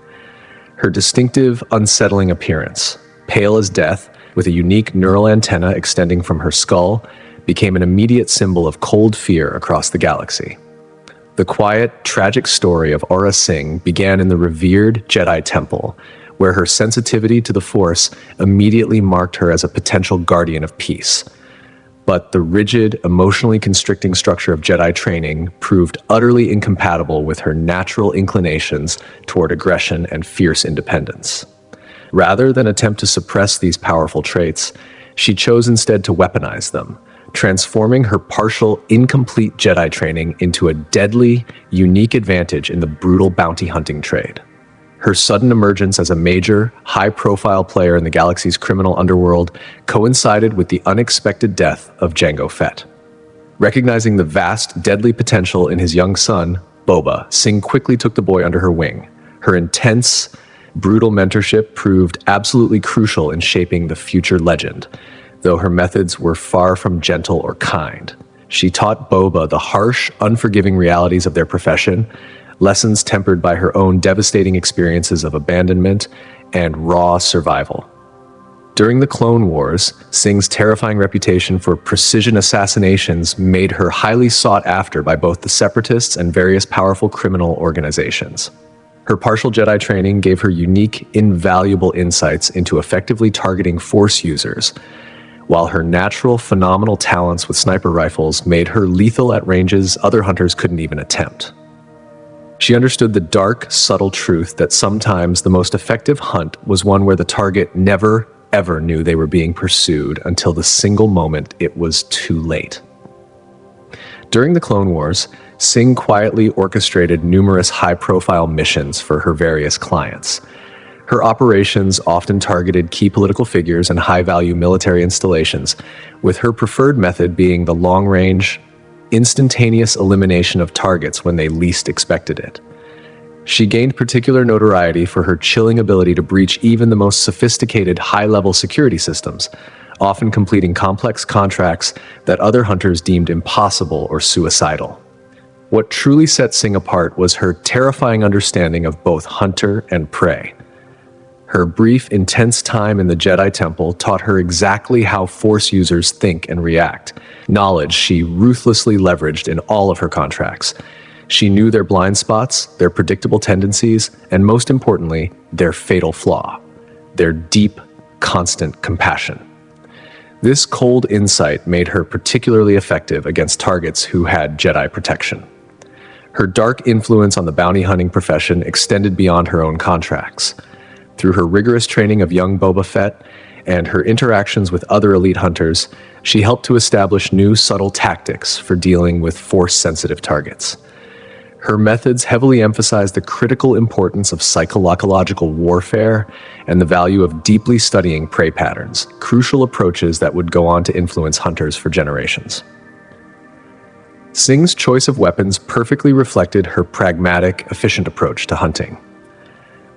Her distinctive, unsettling appearance, pale as death, with a unique neural antenna extending from her skull, became an immediate symbol of cold fear across the galaxy. The quiet, tragic story of Aurra Sing began in the revered Jedi Temple, where her sensitivity to the Force immediately marked her as a potential guardian of peace. But the rigid, emotionally constricting structure of Jedi training proved utterly incompatible with her natural inclinations toward aggression and fierce independence. Rather than attempt to suppress these powerful traits, she chose instead to weaponize them, transforming her partial, incomplete Jedi training into a deadly, unique advantage in the brutal bounty hunting trade. Her sudden emergence as a major, high-profile player in the galaxy's criminal underworld coincided with the unexpected death of Jango Fett. Recognizing the vast, deadly potential in his young son, Boba, Sing quickly took the boy under her wing. Her intense, brutal mentorship proved absolutely crucial in shaping the future legend, though her methods were far from gentle or kind. She taught Boba the harsh, unforgiving realities of their profession, lessons tempered by her own devastating experiences of abandonment and raw survival. During the Clone Wars, Sing's terrifying reputation for precision assassinations made her highly sought after by both the Separatists and various powerful criminal organizations. Her partial Jedi training gave her unique, invaluable insights into effectively targeting Force users, while her natural, phenomenal talents with sniper rifles made her lethal at ranges other hunters couldn't even attempt. She understood the dark, subtle truth that sometimes the most effective hunt was one where the target never, ever knew they were being pursued until the single moment it was too late. During the Clone Wars, Sing quietly orchestrated numerous high-profile missions for her various clients. Her operations often targeted key political figures and high-value military installations, with her preferred method being the long-range, instantaneous elimination of targets when they least expected it. She gained particular notoriety for her chilling ability to breach even the most sophisticated high-level security systems, often completing complex contracts that other hunters deemed impossible or suicidal. What truly set Sing apart was her terrifying understanding of both hunter and prey. Her brief, intense time in the Jedi Temple taught her exactly how Force users think and react, knowledge she ruthlessly leveraged in all of her contracts. She knew their blind spots, their predictable tendencies, and most importantly, their fatal flaw, their deep, constant compassion. This cold insight made her particularly effective against targets who had Jedi protection. Her dark influence on the bounty hunting profession extended beyond her own contracts. Through her rigorous training of young Boba Fett and her interactions with other elite hunters, she helped to establish new subtle tactics for dealing with Force-sensitive targets. Her methods heavily emphasized the critical importance of psychological warfare and the value of deeply studying prey patterns, crucial approaches that would go on to influence hunters for generations. Sing's choice of weapons perfectly reflected her pragmatic, efficient approach to hunting.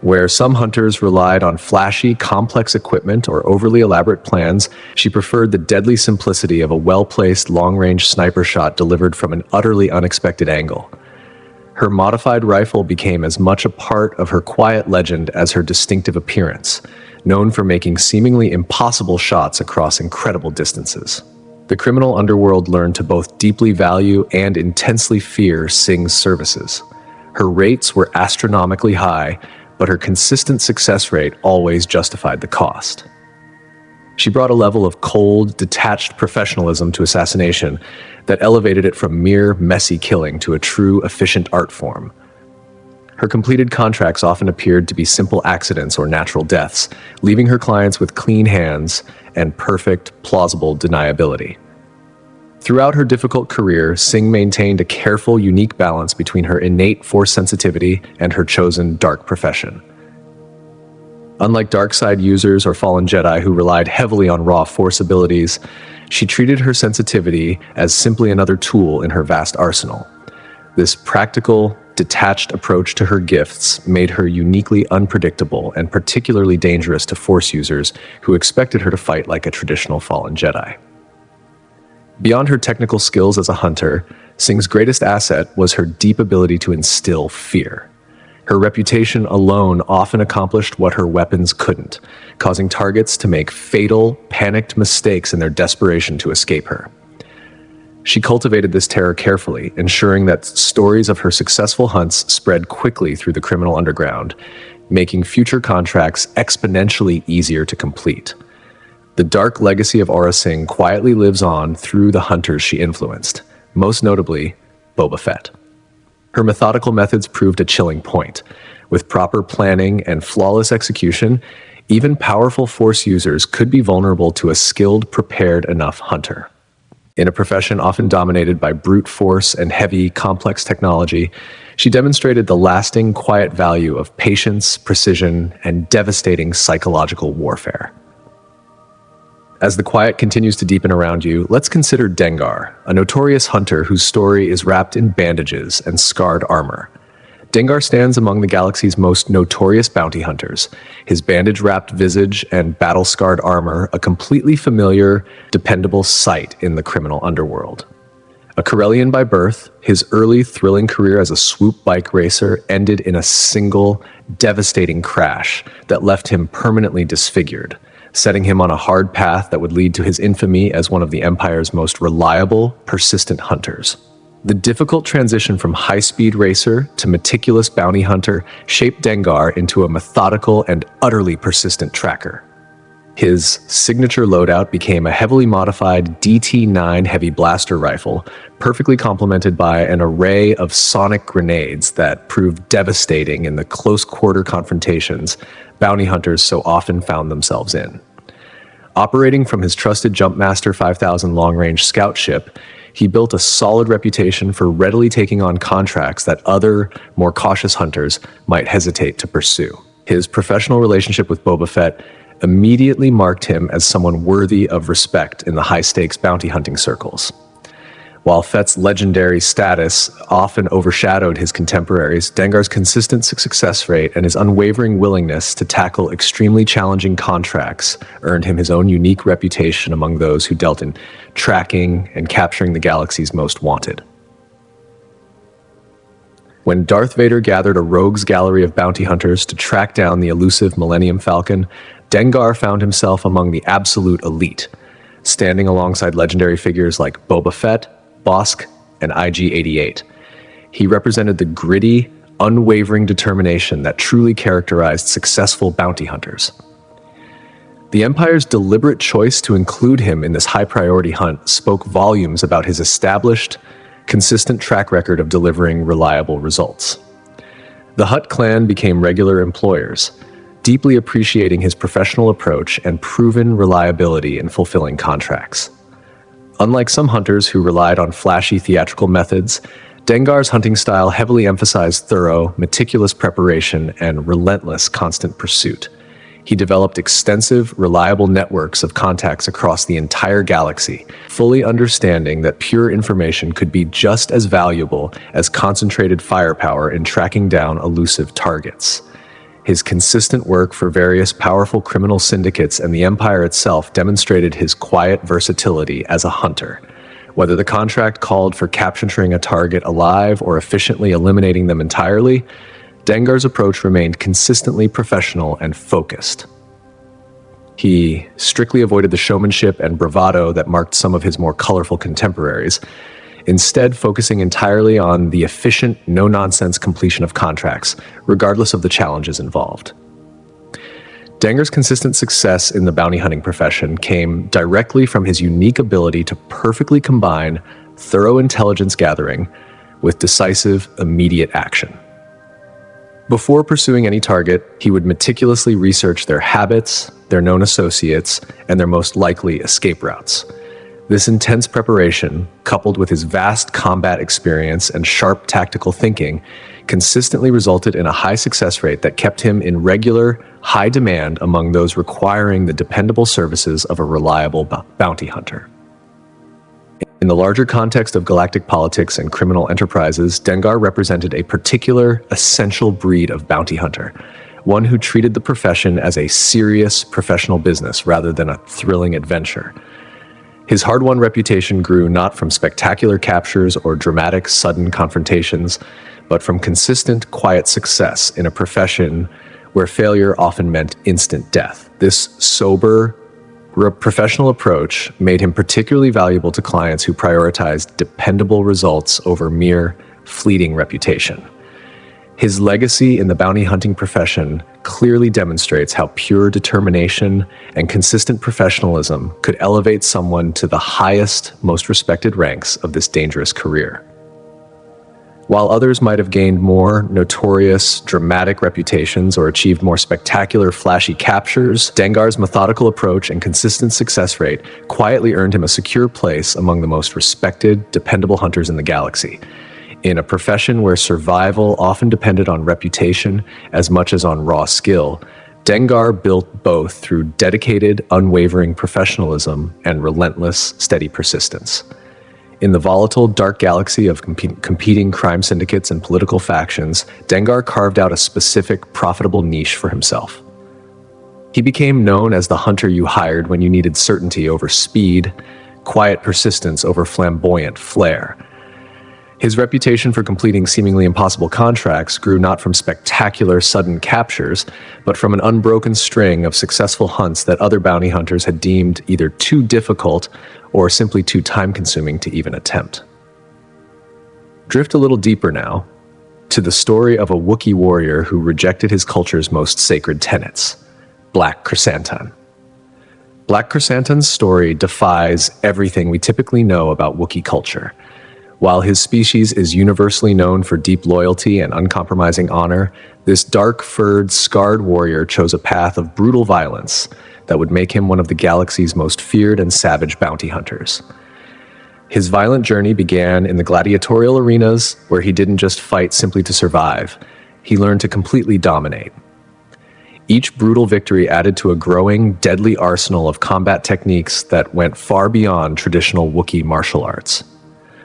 Where some hunters relied on flashy, complex equipment or overly elaborate plans, she preferred the deadly simplicity of a well-placed, long-range sniper shot delivered from an utterly unexpected angle. Her modified rifle became as much a part of her quiet legend as her distinctive appearance, known for making seemingly impossible shots across incredible distances. The criminal underworld learned to both deeply value and intensely fear Sing's services. Her rates were astronomically high, but her consistent success rate always justified the cost. She brought a level of cold, detached professionalism to assassination that elevated it from mere messy killing to a true, efficient art form. Her completed contracts often appeared to be simple accidents or natural deaths, leaving her clients with clean hands and perfect, plausible deniability. Throughout her difficult career, Sing maintained a careful, unique balance between her innate Force sensitivity and her chosen dark profession. Unlike dark side users or fallen Jedi who relied heavily on raw Force abilities, she treated her sensitivity as simply another tool in her vast arsenal. This practical, detached approach to her gifts made her uniquely unpredictable and particularly dangerous to Force users who expected her to fight like a traditional fallen Jedi. Beyond her technical skills as a hunter, Sing's greatest asset was her deep ability to instill fear. Her reputation alone often accomplished what her weapons couldn't, causing targets to make fatal, panicked mistakes in their desperation to escape her. She cultivated this terror carefully, ensuring that stories of her successful hunts spread quickly through the criminal underground, making future contracts exponentially easier to complete. The dark legacy of Aurra Sing quietly lives on through the hunters she influenced, most notably Boba Fett. Her methodical methods proved a chilling point. With proper planning and flawless execution, Even powerful Force users could be vulnerable to a skilled, prepared enough hunter. In a profession often dominated by brute force and heavy, complex technology, she demonstrated the lasting, quiet value of patience, precision, and devastating psychological warfare. As the quiet continues to deepen around you, let's consider Dengar, a notorious hunter whose story is wrapped in bandages and scarred armor. Dengar stands among the galaxy's most notorious bounty hunters, his bandage-wrapped visage and battle-scarred armor a completely familiar, dependable sight in the criminal underworld. A Corellian by birth, his early, thrilling career as a swoop bike racer ended in a single, devastating crash that left him permanently disfigured, setting him on a hard path that would lead to his infamy as one of the Empire's most reliable, persistent hunters. The difficult transition from high-speed racer to meticulous bounty hunter shaped Dengar into a methodical and utterly persistent tracker. His signature loadout became a heavily modified DT-9 heavy blaster rifle, perfectly complemented by an array of sonic grenades that proved devastating in the close-quarter confrontations bounty hunters so often found themselves in. Operating from his trusted Jumpmaster 5000 long-range scout ship, he built a solid reputation for readily taking on contracts that other, more cautious hunters might hesitate to pursue. His professional relationship with Boba Fett immediately marked him as someone worthy of respect in the high-stakes bounty hunting circles. While Fett's legendary status often overshadowed his contemporaries, Dengar's consistent success rate and his unwavering willingness to tackle extremely challenging contracts earned him his own unique reputation among those who dealt in tracking and capturing the galaxy's most wanted. When Darth Vader gathered a rogues gallery of bounty hunters to track down the elusive Millennium Falcon, Dengar found himself among the absolute elite, standing alongside legendary figures like Boba Fett, Bossk, and IG-88. He represented the gritty, unwavering determination that truly characterized successful bounty hunters. The Empire's deliberate choice to include him in this high-priority hunt spoke volumes about his established, consistent track record of delivering reliable results. The Hutt clan became regular employers, deeply appreciating his professional approach and proven reliability in fulfilling contracts. Unlike some hunters who relied on flashy theatrical methods, Dengar's hunting style heavily emphasized thorough, meticulous preparation and relentless constant pursuit. He developed extensive, reliable networks of contacts across the entire galaxy, fully understanding that pure information could be just as valuable as concentrated firepower in tracking down elusive targets. His consistent work for various powerful criminal syndicates and the Empire itself demonstrated his quiet versatility as a hunter. Whether the contract called for capturing a target alive or efficiently eliminating them entirely, Dengar's approach remained consistently professional and focused. He strictly avoided the showmanship and bravado that marked some of his more colorful contemporaries, instead focusing entirely on the efficient, no-nonsense completion of contracts, regardless of the challenges involved. Dengar's consistent success in the bounty hunting profession came directly from his unique ability to perfectly combine thorough intelligence gathering with decisive, immediate action. Before pursuing any target, he would meticulously research their habits, their known associates, and their most likely escape routes. This intense preparation, coupled with his vast combat experience and sharp tactical thinking, consistently resulted in a high success rate that kept him in regular, high demand among those requiring the dependable services of a reliable bounty hunter. In the larger context of galactic politics and criminal enterprises, Dengar represented a particular, essential breed of bounty hunter, one who treated the profession as a serious professional business rather than a thrilling adventure. His hard-won reputation grew not from spectacular captures or dramatic, sudden confrontations, but from consistent, quiet success in a profession where failure often meant instant death. This sober, professional approach made him particularly valuable to clients who prioritized dependable results over mere, fleeting reputation. His legacy in the bounty hunting profession clearly demonstrates how pure determination and consistent professionalism could elevate someone to the highest, most respected ranks of this dangerous career. While others might have gained more notorious, dramatic reputations or achieved more spectacular, flashy captures, Dengar's methodical approach and consistent success rate quietly earned him a secure place among the most respected, dependable hunters in the galaxy. In a profession where survival often depended on reputation as much as on raw skill, Dengar built both through dedicated, unwavering professionalism and relentless, steady persistence. In the volatile, dark galaxy of competing crime syndicates and political factions, Dengar carved out a specific, profitable niche for himself. He became known as the hunter you hired when you needed certainty over speed, quiet persistence over flamboyant flair. His reputation for completing seemingly impossible contracts grew not from spectacular, sudden captures, but from an unbroken string of successful hunts that other bounty hunters had deemed either too difficult or simply too time-consuming to even attempt. Drift a little deeper now, to the story of a Wookiee warrior who rejected his culture's most sacred tenets, Black Krrsantan. Black Krrsantan's story defies everything we typically know about Wookiee culture. While his species is universally known for deep loyalty and uncompromising honor, this dark-furred, scarred warrior chose a path of brutal violence that would make him one of the galaxy's most feared and savage bounty hunters. His violent journey began in the gladiatorial arenas, where he didn't just fight simply to survive. He learned to completely dominate. Each brutal victory added to a growing, deadly arsenal of combat techniques that went far beyond traditional Wookiee martial arts.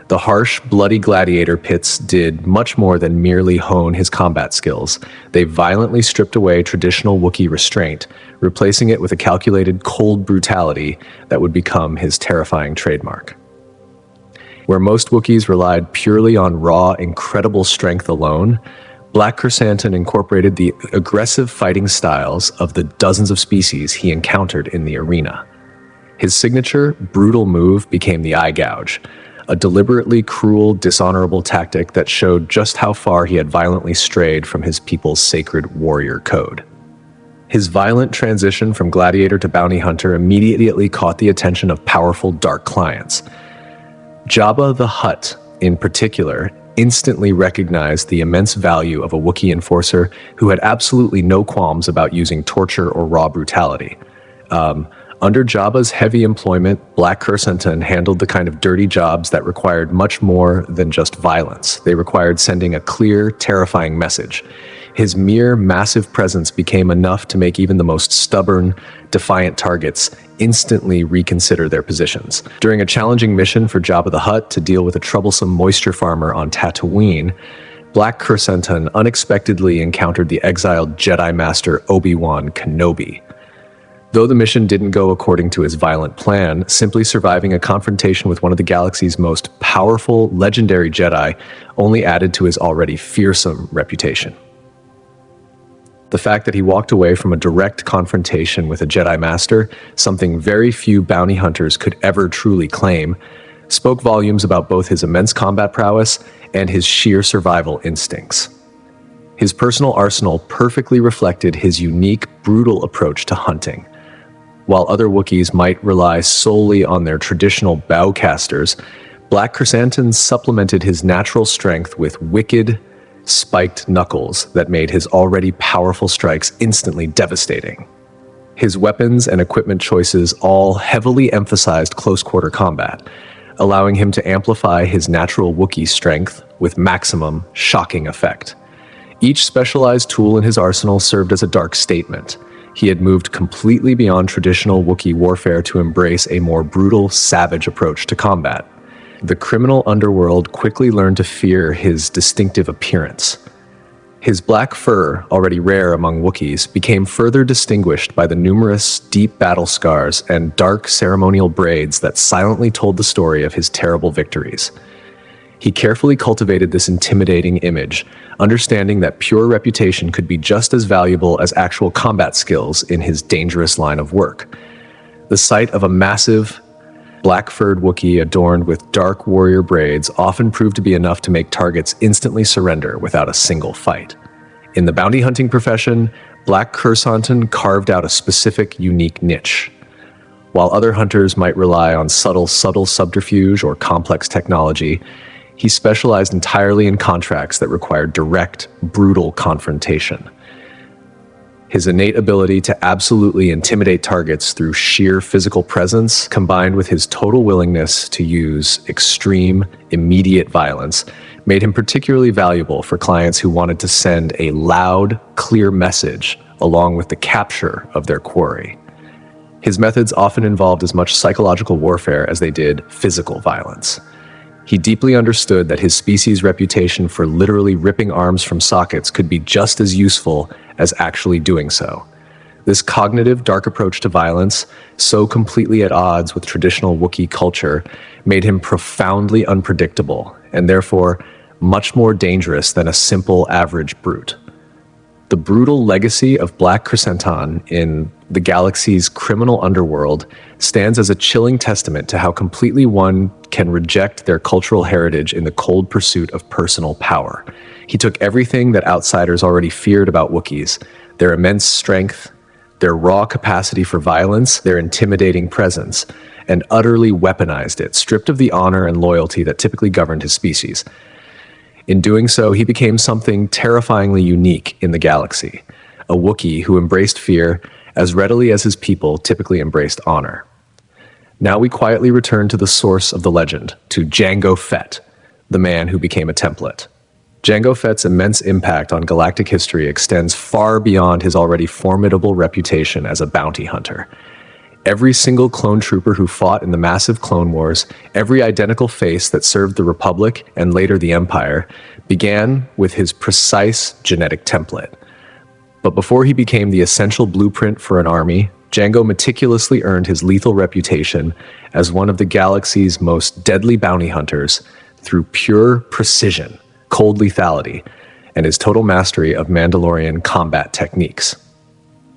The harsh, bloody gladiator pits did much more than merely hone his combat skills. They violently stripped away traditional Wookiee restraint, replacing it with a calculated, cold brutality that would become his terrifying trademark. Where most Wookiees relied purely on raw, incredible strength alone, Black Krrsantan incorporated the aggressive fighting styles of the dozens of species he encountered in the arena. His signature, brutal move became the eye gouge, a deliberately cruel, dishonorable tactic that showed just how far he had violently strayed from his people's sacred warrior code. His violent transition from gladiator to bounty hunter immediately caught the attention of powerful dark clients. Jabba the Hutt, in particular, instantly recognized the immense value of a Wookiee enforcer who had absolutely no qualms about using torture or raw brutality. Under Jabba's heavy employment, Black Krrsantan handled the kind of dirty jobs that required much more than just violence. They required sending a clear, terrifying message. His mere massive presence became enough to make even the most stubborn, defiant targets instantly reconsider their positions. During a challenging mission for Jabba the Hutt to deal with a troublesome moisture farmer on Tatooine, Black Krrsantan unexpectedly encountered the exiled Jedi Master Obi-Wan Kenobi. Though the mission didn't go according to his violent plan, simply surviving a confrontation with one of the galaxy's most powerful, legendary Jedi only added to his already fearsome reputation. The fact that he walked away from a direct confrontation with a Jedi Master, something very few bounty hunters could ever truly claim, spoke volumes about both his immense combat prowess and his sheer survival instincts. His personal arsenal perfectly reflected his unique, brutal approach to hunting. While other Wookiees might rely solely on their traditional bowcasters, Black Krrsantan supplemented his natural strength with wicked, spiked knuckles that made his already powerful strikes instantly devastating. His weapons and equipment choices all heavily emphasized close-quarter combat, allowing him to amplify his natural Wookiee strength with maximum, shocking effect. Each specialized tool in his arsenal served as a dark statement. He had moved completely beyond traditional Wookiee warfare to embrace a more brutal, savage approach to combat. The criminal underworld quickly learned to fear his distinctive appearance. His black fur, already rare among Wookiees, became further distinguished by the numerous deep battle scars and dark ceremonial braids that silently told the story of his terrible victories. He carefully cultivated this intimidating image, understanding that pure reputation could be just as valuable as actual combat skills in his dangerous line of work. The sight of a massive, black-furred Wookiee adorned with dark warrior braids often proved to be enough to make targets instantly surrender without a single fight. In the bounty hunting profession, Black Krrsantan carved out a specific, unique niche. While other hunters might rely on subtle subterfuge or complex technology, He specialized entirely in contracts that required direct, brutal confrontation. His innate ability to absolutely intimidate targets through sheer physical presence, combined with his total willingness to use extreme, immediate violence, made him particularly valuable for clients who wanted to send a loud, clear message along with the capture of their quarry. His methods often involved as much psychological warfare as they did physical violence. He deeply understood that his species' reputation for literally ripping arms from sockets could be just as useful as actually doing so. This cognitive, dark approach to violence, so completely at odds with traditional Wookiee culture, made him profoundly unpredictable, and therefore much more dangerous than a simple average brute. The brutal legacy of Black Krrsantan in the galaxy's criminal underworld stands as a chilling testament to how completely one can reject their cultural heritage in the cold pursuit of personal power. He took everything that outsiders already feared about Wookiees, their immense strength, their raw capacity for violence, their intimidating presence, and utterly weaponized it, stripped of the honor and loyalty that typically governed his species. In doing so, he became something terrifyingly unique in the galaxy, a Wookiee who embraced fear as readily as his people typically embraced honor. Now we quietly return to the source of the legend, to Jango Fett, the man who became a template. Jango Fett's immense impact on galactic history extends far beyond his already formidable reputation as a bounty hunter. Every single clone trooper who fought in the massive Clone Wars, every identical face that served the Republic and later the Empire, began with his precise genetic template. But before he became the essential blueprint for an army, Jango meticulously earned his lethal reputation as one of the galaxy's most deadly bounty hunters through pure precision, cold lethality, and his total mastery of Mandalorian combat techniques.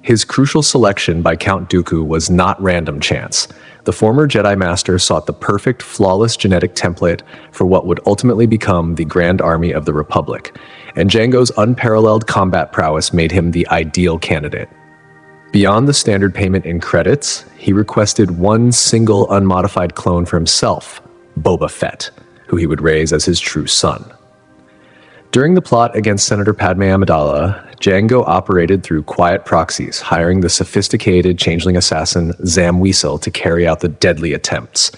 His crucial selection by Count Dooku was not random chance. The former Jedi Master sought the perfect, flawless genetic template for what would ultimately become the Grand Army of the Republic, and Jango's unparalleled combat prowess made him the ideal candidate. Beyond the standard payment in credits, he requested one single unmodified clone for himself, Boba Fett, who he would raise as his true son. During the plot against Senator Padme Amidala, Jango operated through quiet proxies, hiring the sophisticated changeling assassin Zam Wesell to carry out the deadly attempts.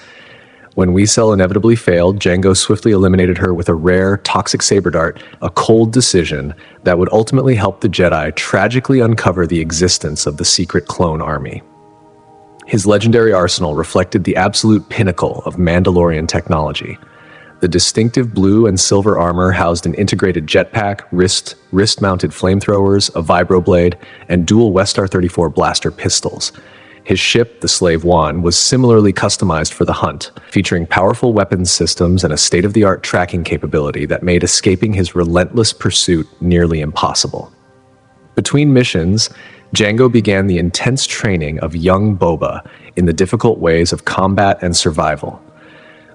When Wesell inevitably failed, Jango swiftly eliminated her with a rare, toxic saber dart, a cold decision that would ultimately help the Jedi tragically uncover the existence of the secret clone army. His legendary arsenal reflected the absolute pinnacle of Mandalorian technology. The distinctive blue and silver armor housed an integrated jetpack, wrist-mounted flamethrowers, a vibroblade, and dual Westar 34 blaster pistols. His ship, the Slave One, was similarly customized for the hunt, featuring powerful weapons systems and a state-of-the-art tracking capability that made escaping his relentless pursuit nearly impossible. Between missions, Jango began the intense training of young Boba in the difficult ways of combat and survival.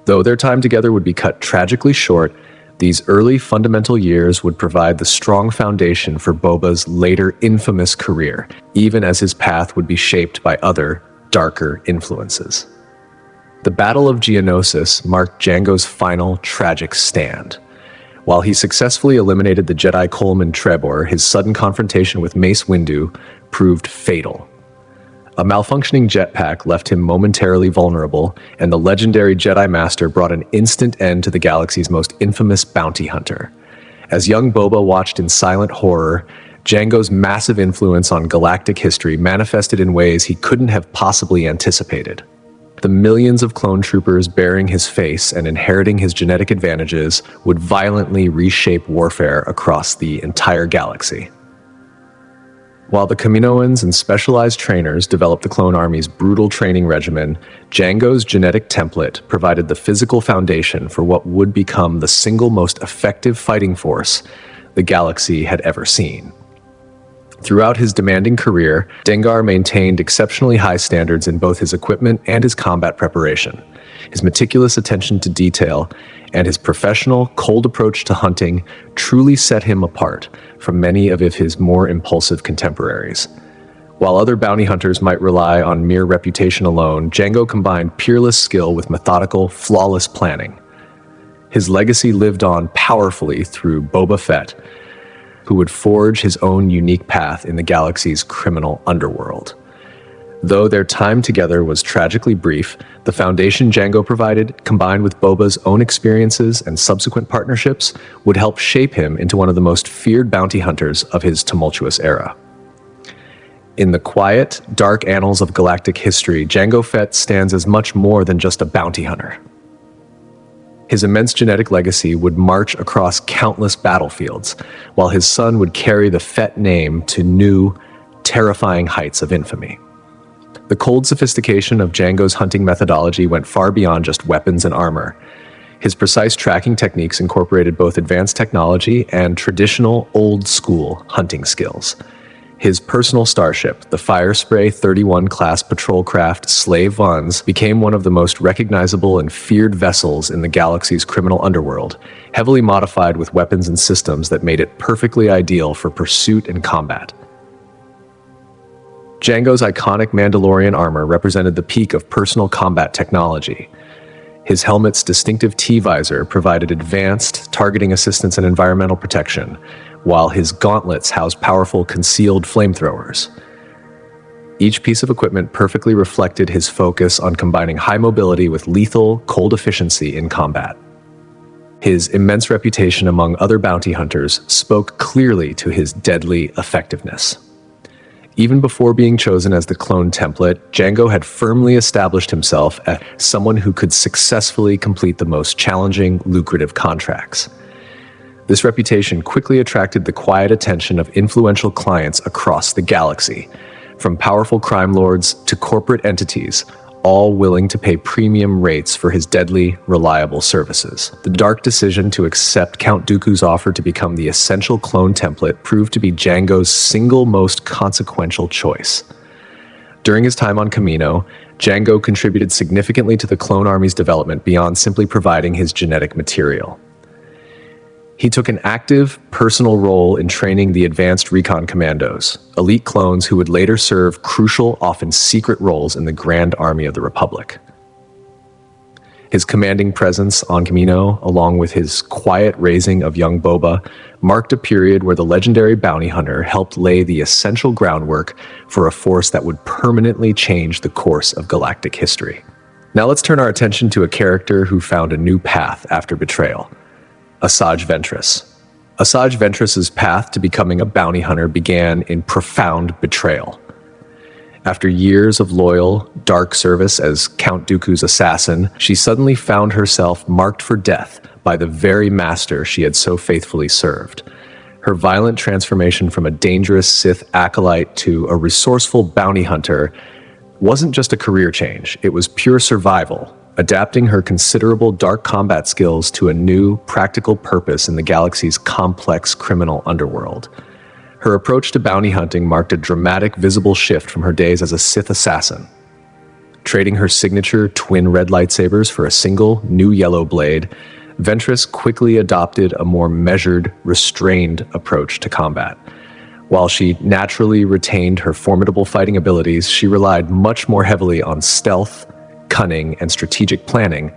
Though their time together would be cut tragically short, these early fundamental years would provide the strong foundation for Boba's later infamous career, even as his path would be shaped by other, darker influences. The Battle of Geonosis marked Jango's final tragic stand. While he successfully eliminated the Jedi Coleman Trebor, his sudden confrontation with Mace Windu proved fatal. A malfunctioning jetpack left him momentarily vulnerable, and the legendary Jedi Master brought an instant end to the galaxy's most infamous bounty hunter. As young Boba watched in silent horror, Jango's massive influence on galactic history manifested in ways he couldn't have possibly anticipated. The millions of clone troopers bearing his face and inheriting his genetic advantages would violently reshape warfare across the entire galaxy. While the Kaminoans and specialized trainers developed the clone army's brutal training regimen, Jango's genetic template provided the physical foundation for what would become the single most effective fighting force the galaxy had ever seen. Throughout his demanding career, Dengar maintained exceptionally high standards in both his equipment and his combat preparation. His meticulous attention to detail and his professional, cold approach to hunting truly set him apart from many of his more impulsive contemporaries. While other bounty hunters might rely on mere reputation alone, Jango combined peerless skill with methodical, flawless planning. His legacy lived on powerfully through Boba Fett, who would forge his own unique path in the galaxy's criminal underworld. Though their time together was tragically brief, the foundation Jango provided, combined with Boba's own experiences and subsequent partnerships, would help shape him into one of the most feared bounty hunters of his tumultuous era. In the quiet, dark annals of galactic history, Jango Fett stands as much more than just a bounty hunter. His immense genetic legacy would march across countless battlefields, while his son would carry the Fett name to new, terrifying heights of infamy. The cold sophistication of Jango's hunting methodology went far beyond just weapons and armor. His precise tracking techniques incorporated both advanced technology and traditional, old-school hunting skills. His personal starship, the Firespray 31 class patrol craft Slave Ones, became one of the most recognizable and feared vessels in the galaxy's criminal underworld, heavily modified with weapons and systems that made it perfectly ideal for pursuit and combat. Jango's iconic Mandalorian armor represented the peak of personal combat technology. His helmet's distinctive T-visor provided advanced targeting assistance and environmental protection, while his gauntlets housed powerful concealed flamethrowers. Each piece of equipment perfectly reflected his focus on combining high mobility with lethal, cold efficiency in combat. His immense reputation among other bounty hunters spoke clearly to his deadly effectiveness. Even before being chosen as the clone template, Jango had firmly established himself as someone who could successfully complete the most challenging, lucrative contracts. This reputation quickly attracted the quiet attention of influential clients across the galaxy, from powerful crime lords to corporate entities, all willing to pay premium rates for his deadly, reliable services. The dark decision to accept Count Dooku's offer to become the essential clone template proved to be Jango's single most consequential choice. During his time on Kamino, Jango contributed significantly to the clone army's development beyond simply providing his genetic material. He took an active, personal role in training the advanced recon commandos, elite clones who would later serve crucial, often secret roles in the Grand Army of the Republic. His commanding presence on Kamino, along with his quiet raising of young Boba, marked a period where the legendary bounty hunter helped lay the essential groundwork for a force that would permanently change the course of galactic history. Now let's turn our attention to a character who found a new path after betrayal. Asajj Ventress. Asajj Ventress's path to becoming a bounty hunter began in profound betrayal. After years of loyal, dark service as Count Dooku's assassin, she suddenly found herself marked for death by the very master she had so faithfully served. Her violent transformation from a dangerous Sith acolyte to a resourceful bounty hunter wasn't just a career change, it was pure survival, adapting her considerable dark combat skills to a new, practical purpose in the galaxy's complex criminal underworld. Her approach to bounty hunting marked a dramatic, visible shift from her days as a Sith assassin. Trading her signature twin red lightsabers for a single, new yellow blade, Ventress quickly adopted a more measured, restrained approach to combat. While she naturally retained her formidable fighting abilities, she relied much more heavily on stealth, cunning, and strategic planning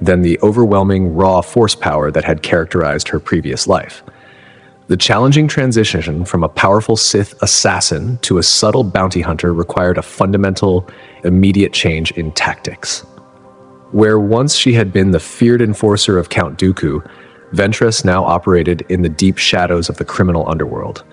than the overwhelming raw force power that had characterized her previous life. The challenging transition from a powerful Sith assassin to a subtle bounty hunter required a fundamental, immediate change in tactics. Where once she had been the feared enforcer of Count Dooku, Ventress now operated in the deep shadows of the criminal underworld.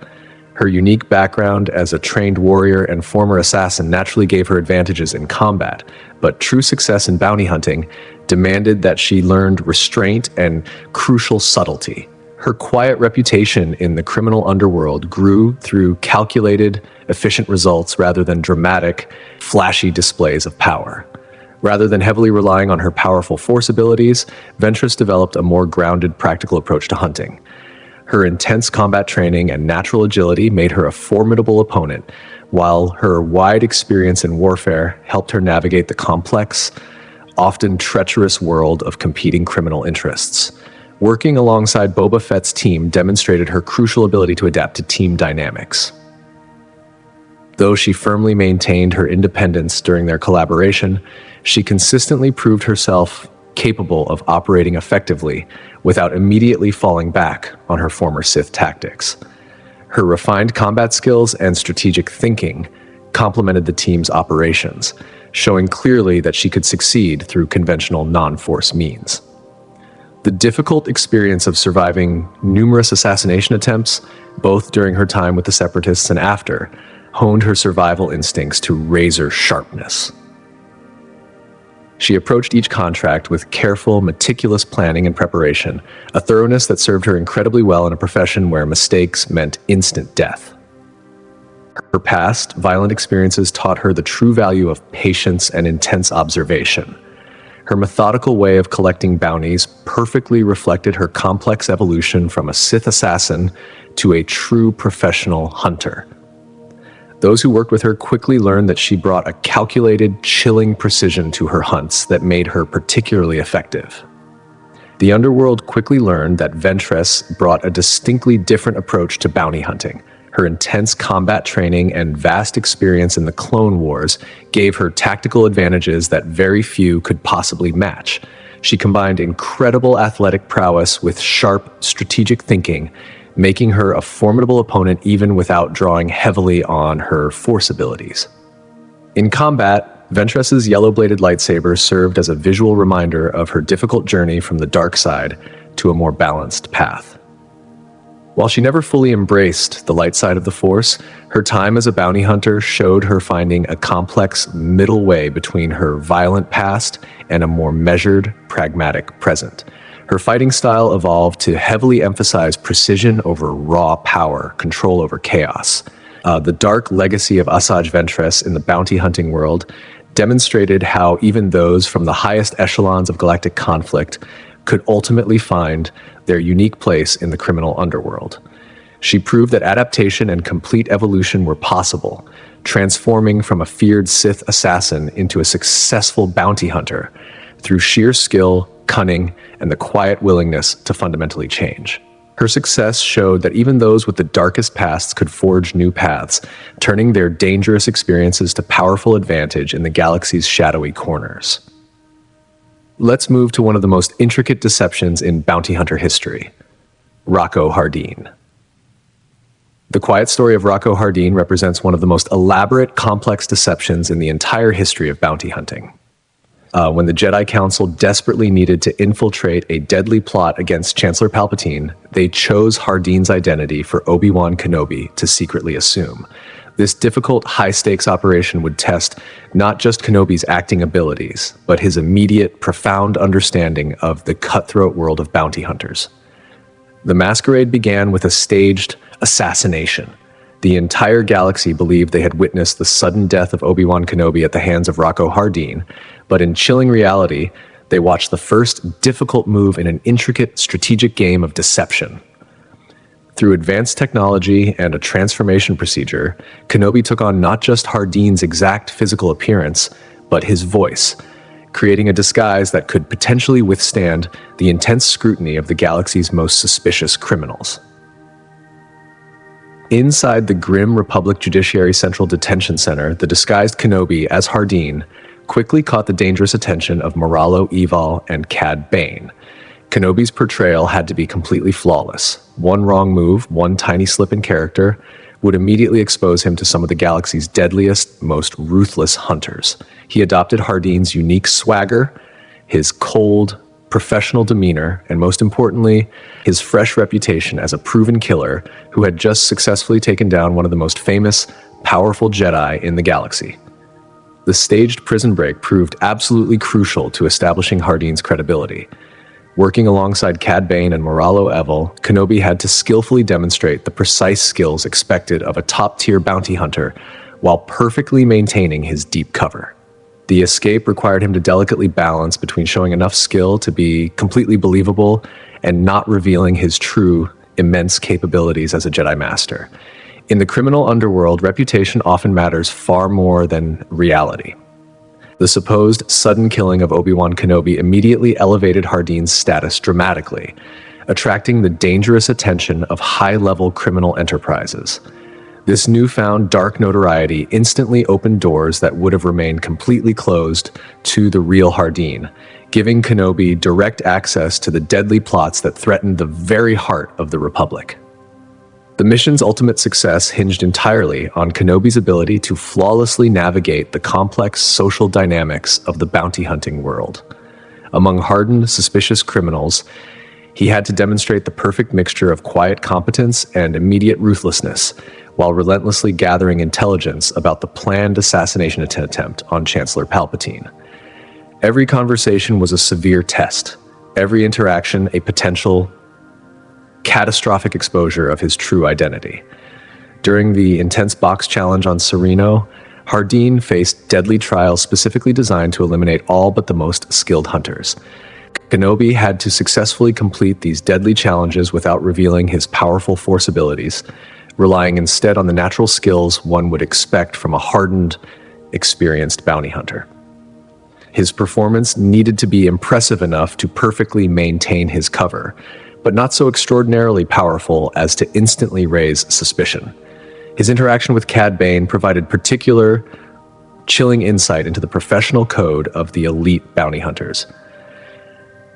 Her unique background as a trained warrior and former assassin naturally gave her advantages in combat, but true success in bounty hunting demanded that she learned restraint and crucial subtlety. Her quiet reputation in the criminal underworld grew through calculated, efficient results rather than dramatic, flashy displays of power. Rather than heavily relying on her powerful force abilities, Ventress developed a more grounded, practical approach to hunting. Her intense combat training and natural agility made her a formidable opponent, while her wide experience in warfare helped her navigate the complex, often treacherous world of competing criminal interests. Working alongside Boba Fett's team demonstrated her crucial ability to adapt to team dynamics. Though she firmly maintained her independence during their collaboration, she consistently proved herself capable of operating effectively without immediately falling back on her former Sith tactics. Her refined combat skills and strategic thinking complemented the team's operations, showing clearly that she could succeed through conventional non-force means. The difficult experience of surviving numerous assassination attempts, both during her time with the Separatists and after, honed her survival instincts to razor sharpness. She approached each contract with careful, meticulous planning and preparation, a thoroughness that served her incredibly well in a profession where mistakes meant instant death. Her past, violent experiences taught her the true value of patience and intense observation. Her methodical way of collecting bounties perfectly reflected her complex evolution from a Sith assassin to a true professional hunter. Those who worked with her quickly learned that she brought a calculated, chilling precision to her hunts that made her particularly effective. The underworld quickly learned that Ventress brought a distinctly different approach to bounty hunting. Her intense combat training and vast experience in the Clone Wars gave her tactical advantages that very few could possibly match. She combined incredible athletic prowess with sharp, strategic thinking, making her a formidable opponent even without drawing heavily on her force abilities. In combat, Ventress's yellow-bladed lightsaber served as a visual reminder of her difficult journey from the dark side to a more balanced path. While she never fully embraced the light side of the Force, her time as a bounty hunter showed her finding a complex middle way between her violent past and a more measured, pragmatic present. Her fighting style evolved to heavily emphasize precision over raw power, control over chaos. The dark legacy of Asajj Ventress in the bounty hunting world demonstrated how even those from the highest echelons of galactic conflict could ultimately find their unique place in the criminal underworld. She proved that adaptation and complete evolution were possible, transforming from a feared Sith assassin into a successful bounty hunter through sheer skill, cunning, and the quiet willingness to fundamentally change. Her success showed that even those with the darkest pasts could forge new paths, turning their dangerous experiences to powerful advantage in the galaxy's shadowy corners. Let's move to one of the most intricate deceptions in bounty hunter history, Rako Hardeen. The quiet story of Rako Hardeen represents one of the most elaborate, complex deceptions in the entire history of bounty hunting. When the Jedi Council desperately needed to infiltrate a deadly plot against Chancellor Palpatine, they chose Hardeen's identity for Obi-Wan Kenobi to secretly assume. This difficult, high-stakes operation would test not just Kenobi's acting abilities, but his immediate, profound understanding of the cutthroat world of bounty hunters. The masquerade began with a staged assassination. The entire galaxy believed they had witnessed the sudden death of Obi-Wan Kenobi at the hands of Rako Hardeen, but in chilling reality, they watched the first difficult move in an intricate strategic game of deception. Through advanced technology and a transformation procedure, Kenobi took on not just Hardeen's exact physical appearance, but his voice, creating a disguise that could potentially withstand the intense scrutiny of the galaxy's most suspicious criminals. Inside the grim Republic Judiciary Central Detention Center, the disguised Kenobi as Hardeen quickly caught the dangerous attention of Moralo Evil and Cad Bane. Kenobi's portrayal had to be completely flawless. One wrong move, one tiny slip in character, would immediately expose him to some of the galaxy's deadliest, most ruthless hunters. He adopted Hardeen's unique swagger, his cold, professional demeanor, and most importantly, his fresh reputation as a proven killer who had just successfully taken down one of the most famous, powerful Jedi in the galaxy. The staged prison break proved absolutely crucial to establishing Hardeen's credibility. Working alongside Cad Bane and Moralo Evil, Kenobi had to skillfully demonstrate the precise skills expected of a top-tier bounty hunter while perfectly maintaining his deep cover. The escape required him to delicately balance between showing enough skill to be completely believable and not revealing his true, immense capabilities as a Jedi Master. In the criminal underworld, reputation often matters far more than reality. The supposed sudden killing of Obi-Wan Kenobi immediately elevated Hardeen's status dramatically, attracting the dangerous attention of high-level criminal enterprises. This newfound dark notoriety instantly opened doors that would have remained completely closed to the real Hardeen, giving Kenobi direct access to the deadly plots that threatened the very heart of the Republic. The mission's ultimate success hinged entirely on Kenobi's ability to flawlessly navigate the complex social dynamics of the bounty hunting world. Among hardened, suspicious criminals, he had to demonstrate the perfect mixture of quiet competence and immediate ruthlessness, while relentlessly gathering intelligence about the planned assassination attempt on Chancellor Palpatine. Every conversation was a severe test, every interaction a potential catastrophic exposure of his true identity. During the intense box challenge on Sereno, Hardeen faced deadly trials specifically designed to eliminate all but the most skilled hunters. Kenobi had to successfully complete these deadly challenges without revealing his powerful force abilities, relying instead on the natural skills one would expect from a hardened, experienced bounty hunter. His performance needed to be impressive enough to perfectly maintain his cover, but not so extraordinarily powerful as to instantly raise suspicion. His interaction with Cad Bane provided particular, chilling insight into the professional code of the elite bounty hunters.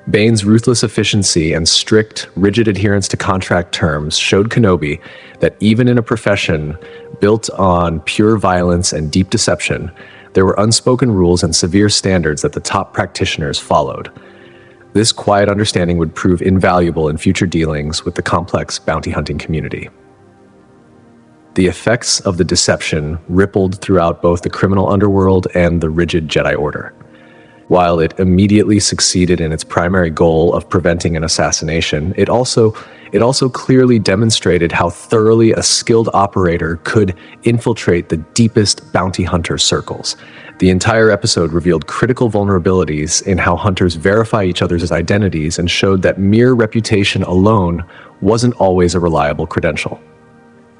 Bane's ruthless efficiency and strict, rigid adherence to contract terms showed Kenobi that even in a profession built on pure violence and deep deception, there were unspoken rules and severe standards that the top practitioners followed. This quiet understanding would prove invaluable in future dealings with the complex bounty hunting community. The effects of the deception rippled throughout both the criminal underworld and the rigid Jedi Order. While it immediately succeeded in its primary goal of preventing an assassination, it also clearly demonstrated how thoroughly a skilled operator could infiltrate the deepest bounty hunter circles. The entire episode revealed critical vulnerabilities in how hunters verify each other's identities and showed that mere reputation alone wasn't always a reliable credential.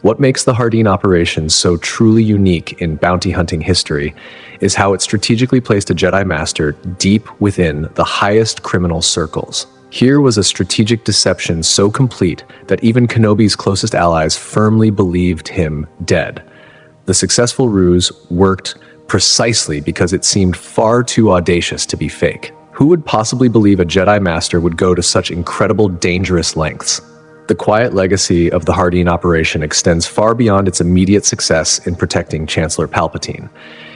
What makes the Hardeen operation so truly unique in bounty hunting history is how it strategically placed a Jedi Master deep within the highest criminal circles. Here was a strategic deception so complete that even Kenobi's closest allies firmly believed him dead. The successful ruse worked precisely because it seemed far too audacious to be fake. Who would possibly believe a Jedi Master would go to such incredible, dangerous lengths? The quiet legacy of the Hardeen operation extends far beyond its immediate success in protecting Chancellor Palpatine.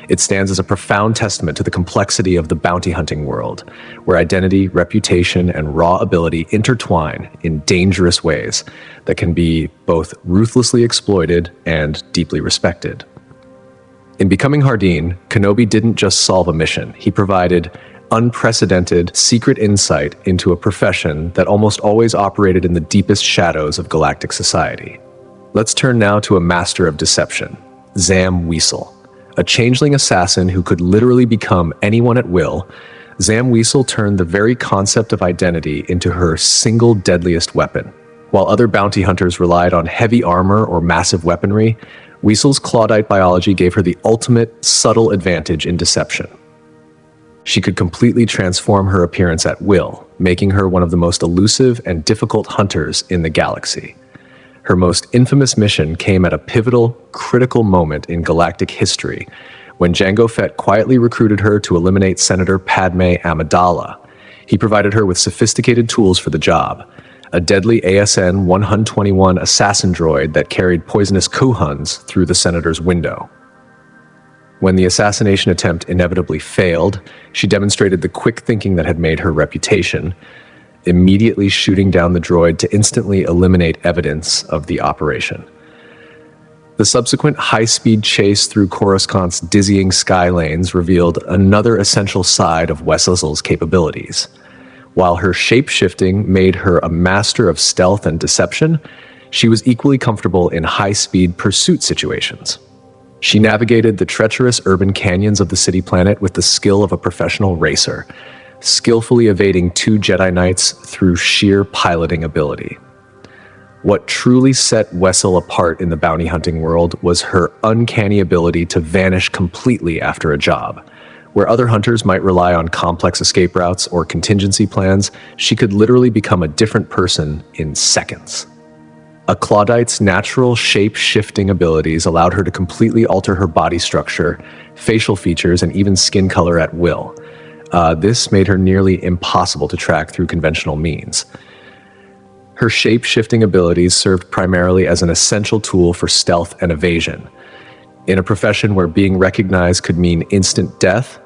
It stands as a profound testament to the complexity of the bounty hunting world, where identity, reputation, and raw ability intertwine in dangerous ways that can be both ruthlessly exploited and deeply respected. In becoming Hardeen, Kenobi didn't just solve a mission, he provided unprecedented, secret insight into a profession that almost always operated in the deepest shadows of galactic society. Let's turn now to a master of deception, Zam Wesell. A changeling assassin who could literally become anyone at will, Zam Wesell turned the very concept of identity into her single deadliest weapon. While other bounty hunters relied on heavy armor or massive weaponry, Wesell's Claudite biology gave her the ultimate subtle advantage in deception. She could completely transform her appearance at will, making her one of the most elusive and difficult hunters in the galaxy. Her most infamous mission came at a pivotal, critical moment in galactic history, when Jango Fett quietly recruited her to eliminate Senator Padme Amidala. He provided her with sophisticated tools for the job, a deadly ASN 121 assassin droid that carried poisonous Kuhuns through the senator's window. When the assassination attempt inevitably failed, she demonstrated the quick thinking that had made her reputation, immediately shooting down the droid to instantly eliminate evidence of the operation. The subsequent high-speed chase through Coruscant's dizzying sky lanes revealed another essential side of Wesell's capabilities. While her shape-shifting made her a master of stealth and deception, she was equally comfortable in high-speed pursuit situations. She navigated the treacherous urban canyons of the city planet with the skill of a professional racer, skillfully evading two Jedi Knights through sheer piloting ability. What truly set Wesell apart in the bounty hunting world was her uncanny ability to vanish completely after a job. Where other hunters might rely on complex escape routes or contingency plans, she could literally become a different person in seconds. A Claudite's natural shape-shifting abilities allowed her to completely alter her body structure, facial features, and even skin color at will. This made her nearly impossible to track through conventional means. Her shape-shifting abilities served primarily as an essential tool for stealth and evasion. In a profession where being recognized could mean instant death,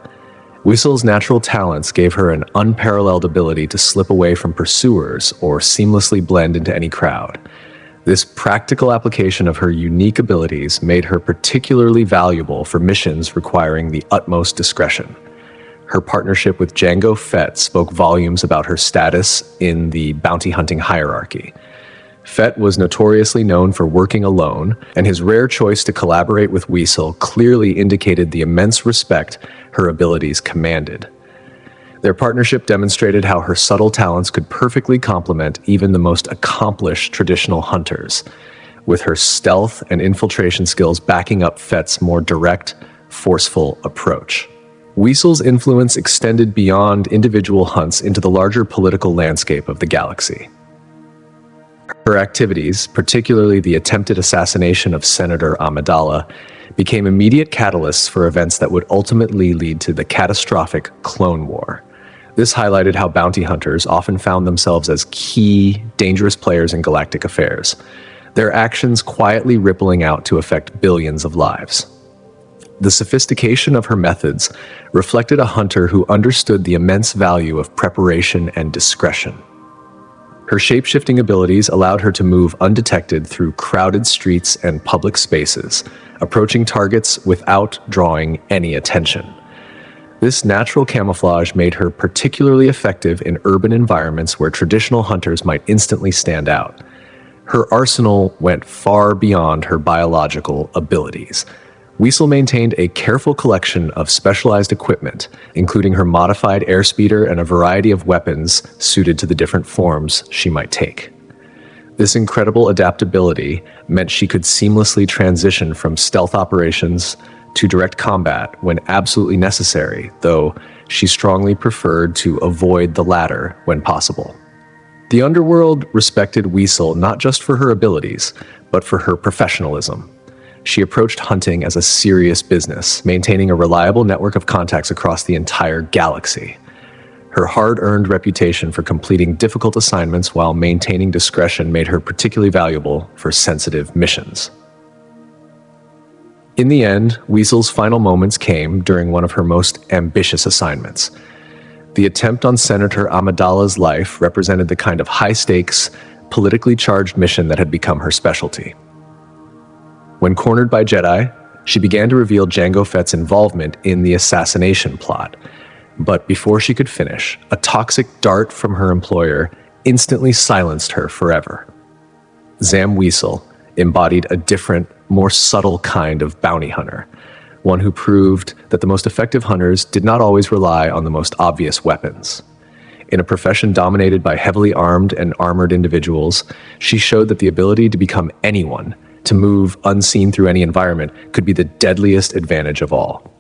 Wesell's natural talents gave her an unparalleled ability to slip away from pursuers or seamlessly blend into any crowd. This practical application of her unique abilities made her particularly valuable for missions requiring the utmost discretion. Her partnership with Jango Fett spoke volumes about her status in the bounty hunting hierarchy. Fett was notoriously known for working alone, and his rare choice to collaborate with Wesell clearly indicated the immense respect her abilities commanded. Their partnership demonstrated how her subtle talents could perfectly complement even the most accomplished traditional hunters, with her stealth and infiltration skills backing up Fett's more direct, forceful approach. Wesell's influence extended beyond individual hunts into the larger political landscape of the galaxy. Her activities, particularly the attempted assassination of Senator Amidala, became immediate catalysts for events that would ultimately lead to the catastrophic Clone War. This highlighted how bounty hunters often found themselves as key, dangerous players in galactic affairs, their actions quietly rippling out to affect billions of lives. The sophistication of her methods reflected a hunter who understood the immense value of preparation and discretion. Her shape-shifting abilities allowed her to move undetected through crowded streets and public spaces, approaching targets without drawing any attention. This natural camouflage made her particularly effective in urban environments where traditional hunters might instantly stand out. Her arsenal went far beyond her biological abilities. Wesell maintained a careful collection of specialized equipment, including her modified airspeeder and a variety of weapons suited to the different forms she might take. This incredible adaptability meant she could seamlessly transition from stealth operations to direct combat when absolutely necessary, though she strongly preferred to avoid the latter when possible. The underworld respected Wesell not just for her abilities, but for her professionalism. She approached hunting as a serious business, maintaining a reliable network of contacts across the entire galaxy. Her hard-earned reputation for completing difficult assignments while maintaining discretion made her particularly valuable for sensitive missions. In the end, Wesell's final moments came during one of her most ambitious assignments. The attempt on Senator Amidala's life represented the kind of high-stakes, politically charged mission that had become her specialty. When cornered by Jedi, she began to reveal Jango Fett's involvement in the assassination plot. But before she could finish, a toxic dart from her employer instantly silenced her forever. Zam Wesell embodied a different, more subtle kind of bounty hunter, one who proved that the most effective hunters did not always rely on the most obvious weapons. In a profession dominated by heavily armed and armored individuals, she showed that the ability to become anyone, to move unseen through any environment, could be the deadliest advantage of all.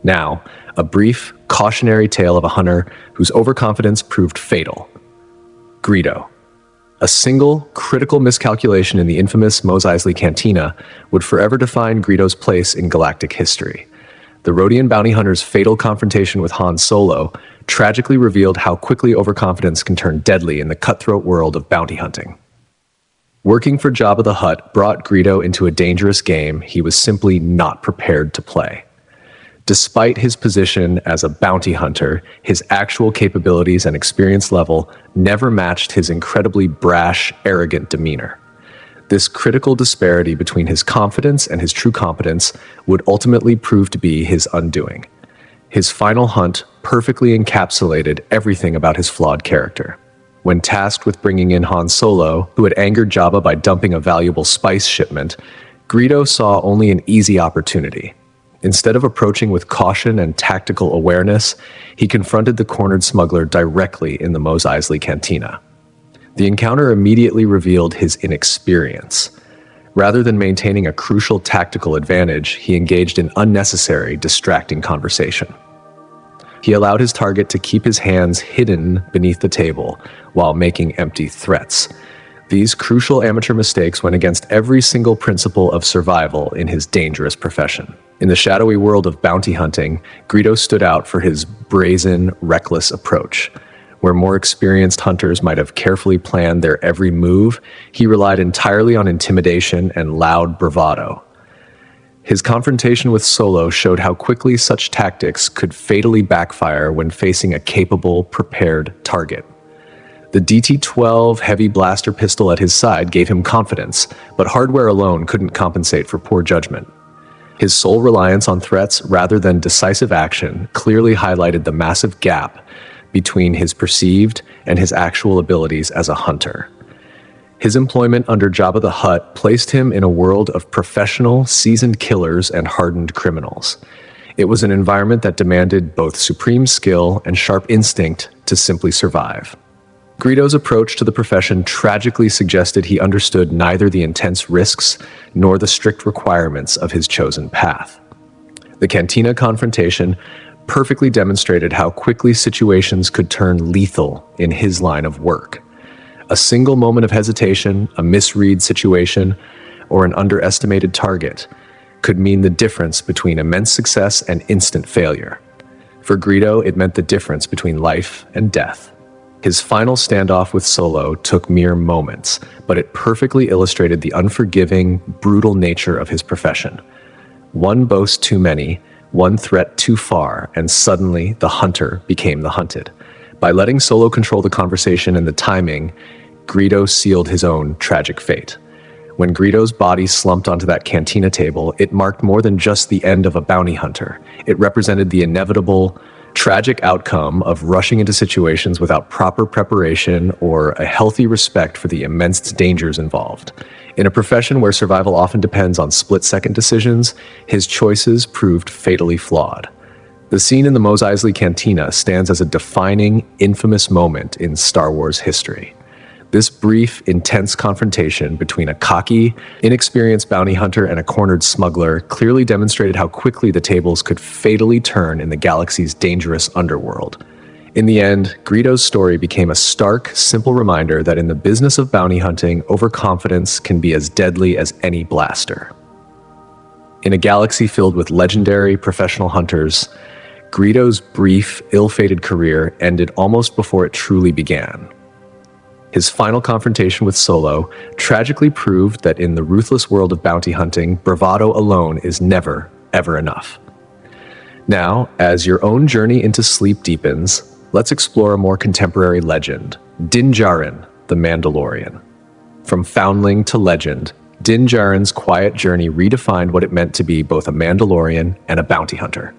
Now, a brief, cautionary tale of a hunter whose overconfidence proved fatal. Greedo. A single, critical miscalculation in the infamous Mos Eisley Cantina would forever define Greedo's place in galactic history. The Rodian bounty hunter's fatal confrontation with Han Solo tragically revealed how quickly overconfidence can turn deadly in the cutthroat world of bounty hunting. Working for Jabba the Hutt brought Greedo into a dangerous game he was simply not prepared to play. Despite his position as a bounty hunter, his actual capabilities and experience level never matched his incredibly brash, arrogant demeanor. This critical disparity between his confidence and his true competence would ultimately prove to be his undoing. His final hunt perfectly encapsulated everything about his flawed character. When tasked with bringing in Han Solo, who had angered Jabba by dumping a valuable spice shipment, Greedo saw only an easy opportunity. Instead of approaching with caution and tactical awareness, he confronted the cornered smuggler directly in the Mos Eisley Cantina. The encounter immediately revealed his inexperience. Rather than maintaining a crucial tactical advantage, he engaged in unnecessary, distracting conversation. He allowed his target to keep his hands hidden beneath the table while making empty threats. These crucial amateur mistakes went against every single principle of survival in his dangerous profession. In the shadowy world of bounty hunting, Greedo stood out for his brazen, reckless approach. Where more experienced hunters might have carefully planned their every move, he relied entirely on intimidation and loud bravado. His confrontation with Solo showed how quickly such tactics could fatally backfire when facing a capable, prepared target. The DT-12 heavy blaster pistol at his side gave him confidence, but hardware alone couldn't compensate for poor judgment. His sole reliance on threats rather than decisive action clearly highlighted the massive gap between his perceived and his actual abilities as a hunter. His employment under Jabba the Hutt placed him in a world of professional, seasoned killers and hardened criminals. It was an environment that demanded both supreme skill and sharp instinct to simply survive. Greedo's approach to the profession tragically suggested he understood neither the intense risks nor the strict requirements of his chosen path. The Cantina confrontation perfectly demonstrated how quickly situations could turn lethal in his line of work. A single moment of hesitation, a misread situation, or an underestimated target could mean the difference between immense success and instant failure. For Greedo, it meant the difference between life and death. His final standoff with Solo took mere moments, but it perfectly illustrated the unforgiving, brutal nature of his profession. One boast too many, one threat too far, and suddenly the hunter became the hunted. By letting Solo control the conversation and the timing, Greedo sealed his own tragic fate. When Greedo's body slumped onto that cantina table, it marked more than just the end of a bounty hunter. It represented the inevitable, tragic outcome of rushing into situations without proper preparation or a healthy respect for the immense dangers involved. In a profession where survival often depends on split-second decisions, his choices proved fatally flawed. The scene in the Mos Eisley Cantina stands as a defining, infamous moment in Star Wars history. This brief, intense confrontation between a cocky, inexperienced bounty hunter and a cornered smuggler clearly demonstrated how quickly the tables could fatally turn in the galaxy's dangerous underworld. In the end, Greedo's story became a stark, simple reminder that in the business of bounty hunting, overconfidence can be as deadly as any blaster. In a galaxy filled with legendary professional hunters, Greedo's brief, ill-fated career ended almost before it truly began. His final confrontation with Solo tragically proved that in the ruthless world of bounty hunting, bravado alone is never, ever enough. Now, as your own journey into sleep deepens, let's explore a more contemporary legend, Din Djarin, the Mandalorian. From foundling to legend, Din Djarin's quiet journey redefined what it meant to be both a Mandalorian and a bounty hunter.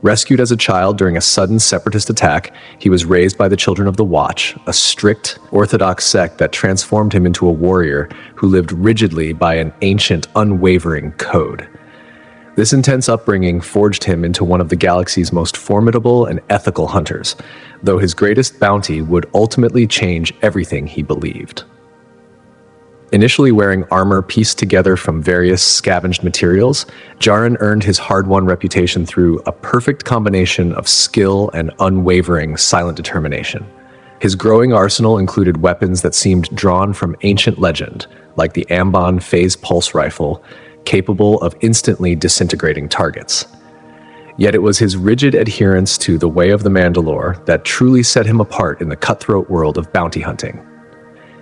Rescued as a child during a sudden separatist attack, he was raised by the Children of the Watch, a strict, orthodox sect that transformed him into a warrior who lived rigidly by an ancient, unwavering code. This intense upbringing forged him into one of the galaxy's most formidable and ethical hunters, though his greatest bounty would ultimately change everything he believed. Initially wearing armor pieced together from various scavenged materials, Djarin earned his hard-won reputation through a perfect combination of skill and unwavering, silent determination. His growing arsenal included weapons that seemed drawn from ancient legend, like the Amban Phase Pulse Rifle, capable of instantly disintegrating targets. Yet it was his rigid adherence to the way of the Mandalore that truly set him apart in the cutthroat world of bounty hunting.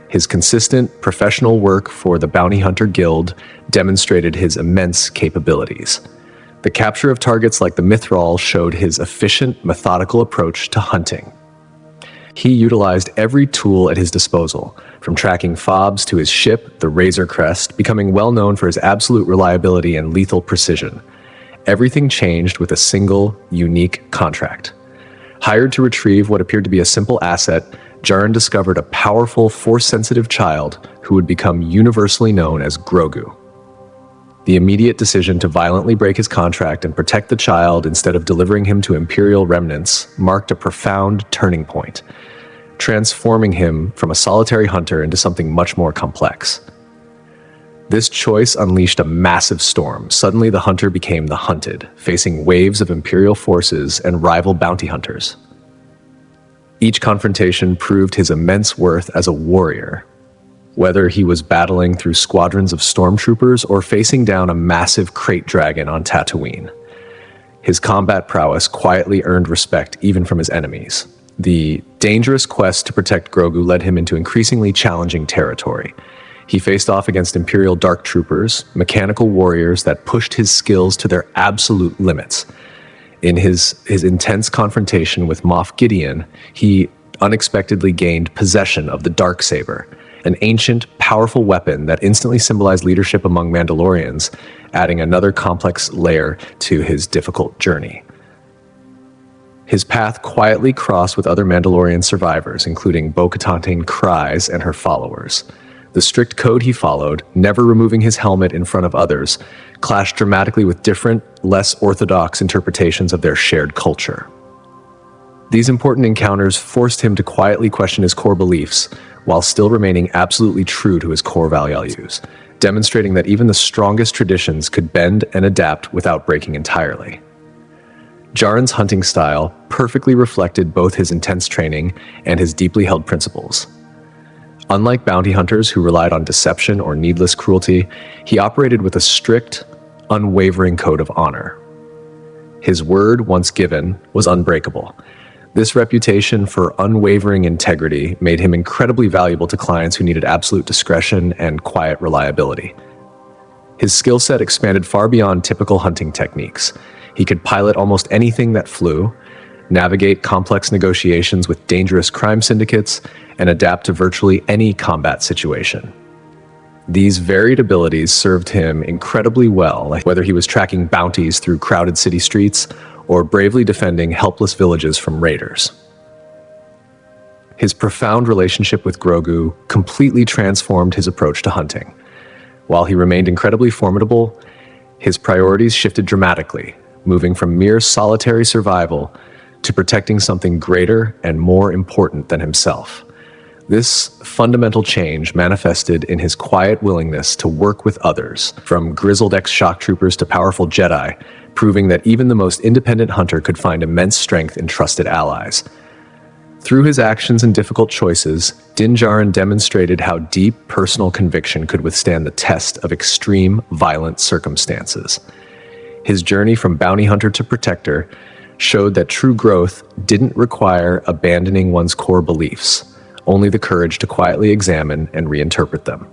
His consistent, professional work for the Bounty Hunter Guild demonstrated his immense capabilities. The capture of targets like the Mithril showed his efficient, methodical approach to hunting. He utilized every tool at his disposal, from tracking fobs to his ship, the Razor Crest, becoming well known for his absolute reliability and lethal precision. Everything changed with a single, unique contract. Hired to retrieve what appeared to be a simple asset, Djarin discovered a powerful, Force-sensitive child who would become universally known as Grogu. The immediate decision to violently break his contract and protect the child instead of delivering him to Imperial remnants marked a profound turning point, transforming him from a solitary hunter into something much more complex. This choice unleashed a massive storm. Suddenly the hunter became the hunted, facing waves of Imperial forces and rival bounty hunters. Each confrontation proved his immense worth as a warrior. whether he was battling through squadrons of stormtroopers or facing down a massive crate dragon on Tatooine. His combat prowess quietly earned respect even from his enemies. The dangerous quest to protect Grogu led him into increasingly challenging territory. He faced off against Imperial Dark Troopers, mechanical warriors that pushed his skills to their absolute limits. In his intense confrontation with Moff Gideon, he unexpectedly gained possession of the Darksaber, an ancient, powerful weapon that instantly symbolized leadership among Mandalorians, adding another complex layer to his difficult journey. His path quietly crossed with other Mandalorian survivors, including Bo-Katan Kryze and her followers. The strict code he followed, never removing his helmet in front of others, clashed dramatically with different, less orthodox interpretations of their shared culture. These important encounters forced him to quietly question his core beliefs, while still remaining absolutely true to his core values, demonstrating that even the strongest traditions could bend and adapt without breaking entirely. Djarin's hunting style perfectly reflected both his intense training and his deeply held principles. Unlike bounty hunters who relied on deception or needless cruelty, he operated with a strict, unwavering code of honor. His word, once given, was unbreakable. This reputation for unwavering integrity made him incredibly valuable to clients who needed absolute discretion and quiet reliability. His skill set expanded far beyond typical hunting techniques. He could pilot almost anything that flew, navigate complex negotiations with dangerous crime syndicates, and adapt to virtually any combat situation. These varied abilities served him incredibly well, whether he was tracking bounties through crowded city streets or bravely defending helpless villages from raiders. His profound relationship with Grogu completely transformed his approach to hunting. While he remained incredibly formidable, his priorities shifted dramatically, moving from mere solitary survival to protecting something greater and more important than himself. This fundamental change manifested in his quiet willingness to work with others, from grizzled ex-shock troopers to powerful Jedi, proving that even the most independent hunter could find immense strength in trusted allies. Through his actions and difficult choices, Din Djarin demonstrated how deep personal conviction could withstand the test of extreme, violent circumstances. His journey from bounty hunter to protector showed that true growth didn't require abandoning one's core beliefs, only the courage to quietly examine and reinterpret them.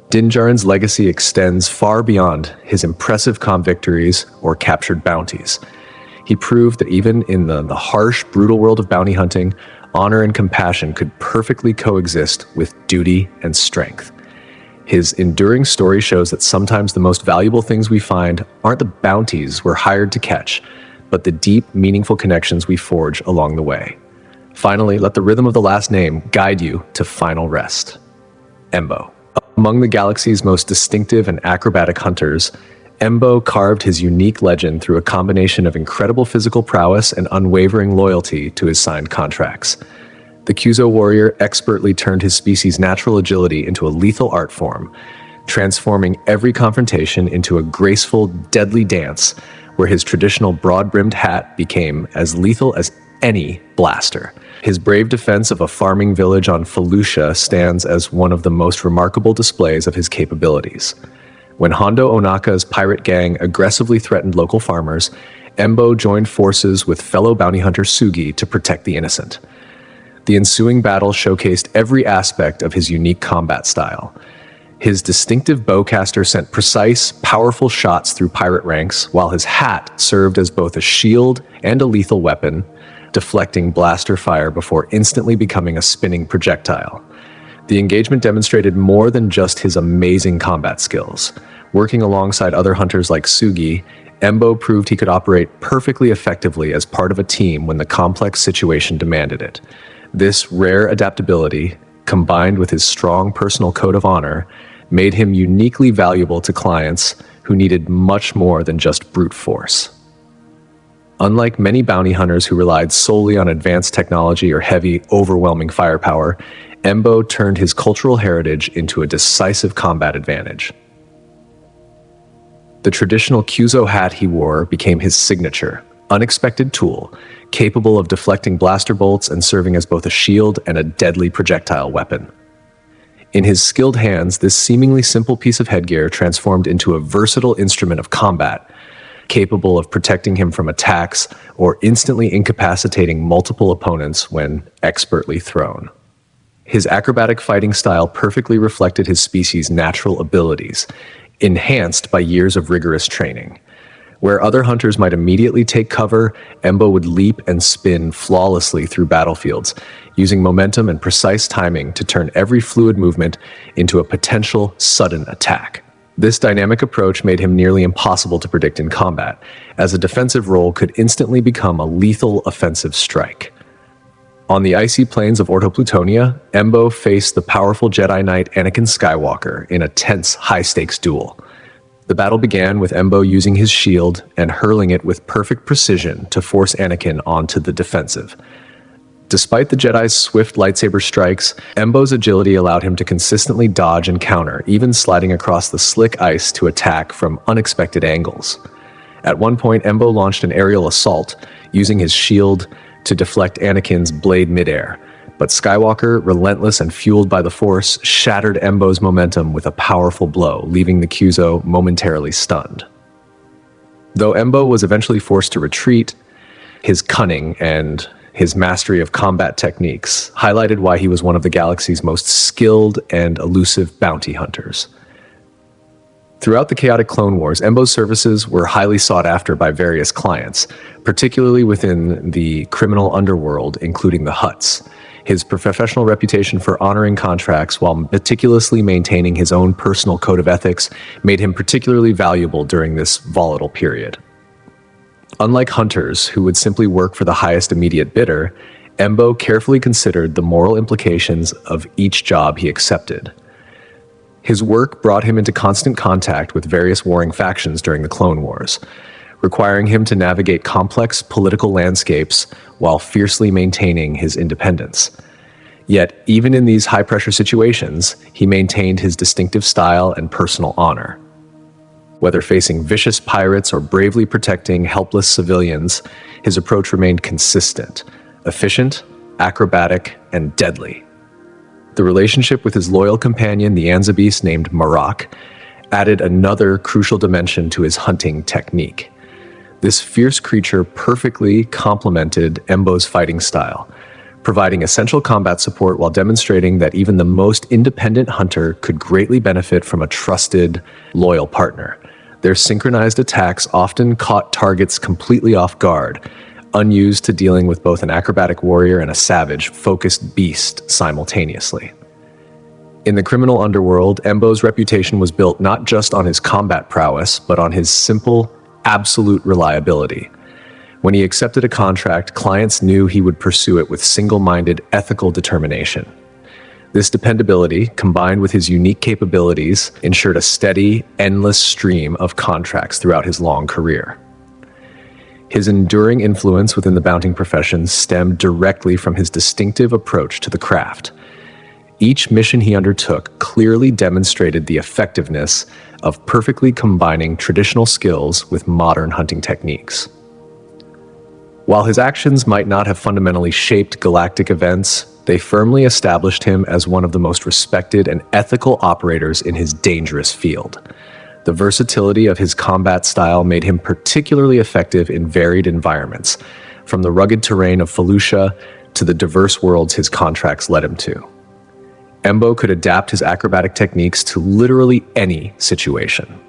Din Djarin's legacy extends far beyond his impressive victories or captured bounties. He proved that even in the harsh, brutal world of bounty hunting, honor and compassion could perfectly coexist with duty and strength. His enduring story shows that sometimes the most valuable things we find aren't the bounties we're hired to catch, but the deep, meaningful connections we forge along the way. Finally, let the rhythm of the last name guide you to final rest. Embo. Among the galaxy's most distinctive and acrobatic hunters, Embo carved his unique legend through a combination of incredible physical prowess and unwavering loyalty to his signed contracts. The Kyuzo warrior expertly turned his species' natural agility into a lethal art form, transforming every confrontation into a graceful, deadly dance where his traditional broad-brimmed hat became as lethal as any blaster. His brave defense of a farming village on Felucia stands as one of the most remarkable displays of his capabilities. When Hondo Onaka's pirate gang aggressively threatened local farmers, Embo joined forces with fellow bounty hunter Sugi to protect the innocent. The ensuing battle showcased every aspect of his unique combat style. His distinctive bowcaster sent precise, powerful shots through pirate ranks, while his hat served as both a shield and a lethal weapon, deflecting blaster fire before instantly becoming a spinning projectile. The engagement demonstrated more than just his amazing combat skills. Working alongside other hunters like Sugi, Embo proved he could operate perfectly effectively as part of a team when the complex situation demanded it. This rare adaptability, combined with his strong personal code of honor, made him uniquely valuable to clients who needed much more than just brute force. Unlike many bounty hunters who relied solely on advanced technology or heavy, overwhelming firepower, Embo turned his cultural heritage into a decisive combat advantage. The traditional Kyuzo hat he wore became his signature, unexpected tool, capable of deflecting blaster bolts and serving as both a shield and a deadly projectile weapon. In his skilled hands, this seemingly simple piece of headgear transformed into a versatile instrument of combat, capable of protecting him from attacks or instantly incapacitating multiple opponents when expertly thrown. His acrobatic fighting style perfectly reflected his species' natural abilities, enhanced by years of rigorous training. Where other hunters might immediately take cover, Embo would leap and spin flawlessly through battlefields, using momentum and precise timing to turn every fluid movement into a potential sudden attack. This dynamic approach made him nearly impossible to predict in combat, as a defensive roll could instantly become a lethal offensive strike. On the icy plains of Orto-Plutonia, Embo faced the powerful Jedi Knight Anakin Skywalker in a tense, high-stakes duel. The battle began with Embo using his shield and hurling it with perfect precision to force Anakin onto the defensive. Despite the Jedi's swift lightsaber strikes, Embo's agility allowed him to consistently dodge and counter, even sliding across the slick ice to attack from unexpected angles. At one point, Embo launched an aerial assault, using his shield to deflect Anakin's blade midair, but Skywalker, relentless and fueled by the Force, shattered Embo's momentum with a powerful blow, leaving the Kyuzo momentarily stunned. Though Embo was eventually forced to retreat, his cunning and his mastery of combat techniques highlighted why he was one of the galaxy's most skilled and elusive bounty hunters. Throughout the chaotic Clone Wars, Embo's services were highly sought after by various clients, particularly within the criminal underworld, including the Hutts. His professional reputation for honoring contracts while meticulously maintaining his own personal code of ethics made him particularly valuable during this volatile period. Unlike hunters who would simply work for the highest immediate bidder, Embo carefully considered the moral implications of each job he accepted. His work brought him into constant contact with various warring factions during the Clone Wars, requiring him to navigate complex political landscapes while fiercely maintaining his independence. Yet, even in these high-pressure situations, he maintained his distinctive style and personal honor. Whether facing vicious pirates or bravely protecting helpless civilians, his approach remained consistent, efficient, acrobatic, and deadly. The relationship with his loyal companion, the Anzabis named Marok, added another crucial dimension to his hunting technique. This fierce creature perfectly complemented Embo's fighting style, providing essential combat support while demonstrating that even the most independent hunter could greatly benefit from a trusted, loyal partner. Their synchronized attacks often caught targets completely off guard, unused to dealing with both an acrobatic warrior and a savage, focused beast simultaneously. In the criminal underworld, Embo's reputation was built not just on his combat prowess, but on his simple, absolute reliability. When he accepted a contract, clients knew he would pursue it with single-minded, ethical determination. This dependability, combined with his unique capabilities, ensured a steady, endless stream of contracts throughout his long career. His enduring influence within the bounting profession stemmed directly from his distinctive approach to the craft. Each mission he undertook clearly demonstrated the effectiveness of perfectly combining traditional skills with modern hunting techniques. While his actions might not have fundamentally shaped galactic events, they firmly established him as one of the most respected and ethical operators in his dangerous field. The versatility of his combat style made him particularly effective in varied environments, from the rugged terrain of Felucia to the diverse worlds his contracts led him to. Embo could adapt his acrobatic techniques to literally any situation.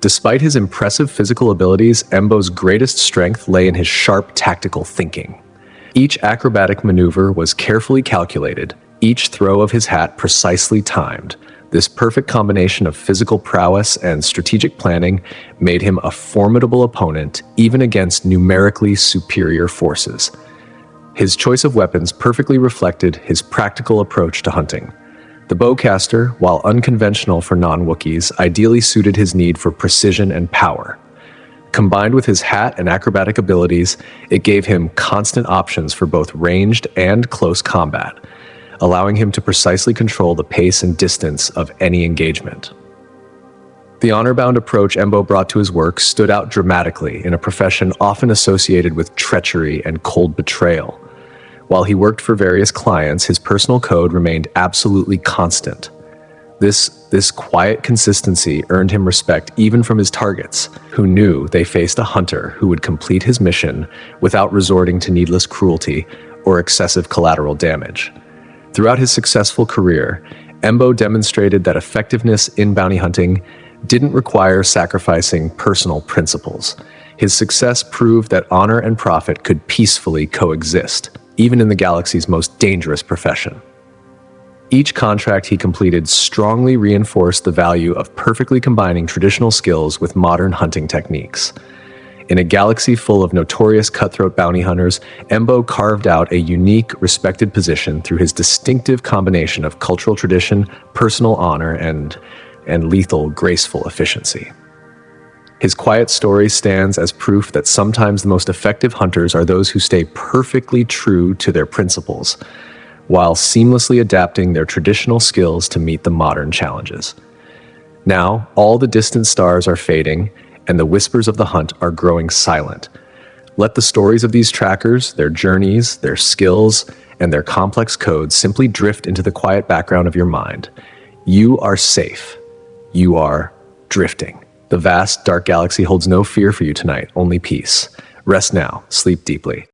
Despite his impressive physical abilities, Embo's greatest strength lay in his sharp tactical thinking. Each acrobatic maneuver was carefully calculated, each throw of his hat precisely timed. This perfect combination of physical prowess and strategic planning made him a formidable opponent even against numerically superior forces. His choice of weapons perfectly reflected his practical approach to hunting. The bowcaster, while unconventional for non-Wookiees, ideally suited his need for precision and power. Combined with his hat and acrobatic abilities, it gave him constant options for both ranged and close combat, allowing him to precisely control the pace and distance of any engagement. The honor-bound approach Embo brought to his work stood out dramatically in a profession often associated with treachery and cold betrayal. While he worked for various clients, his personal code remained absolutely constant. This quiet consistency earned him respect even from his targets, who knew they faced a hunter who would complete his mission without resorting to needless cruelty or excessive collateral damage. Throughout his successful career, Embo demonstrated that effectiveness in bounty hunting didn't require sacrificing personal principles. His success proved that honor and profit could peacefully coexist, even in the galaxy's most dangerous profession. Each contract he completed strongly reinforced the value of perfectly combining traditional skills with modern hunting techniques. In a galaxy full of notorious cutthroat bounty hunters, Embo carved out a unique, respected position through his distinctive combination of cultural tradition, personal honor, and lethal, graceful efficiency. His quiet story stands as proof that sometimes the most effective hunters are those who stay perfectly true to their principles, while seamlessly adapting their traditional skills to meet the modern challenges. Now, all the distant stars are fading, and the whispers of the hunt are growing silent. Let the stories of these trackers, their journeys, their skills, and their complex codes simply drift into the quiet background of your mind. You are safe. You are drifting. The vast, dark galaxy holds no fear for you tonight, only peace. Rest now, sleep deeply.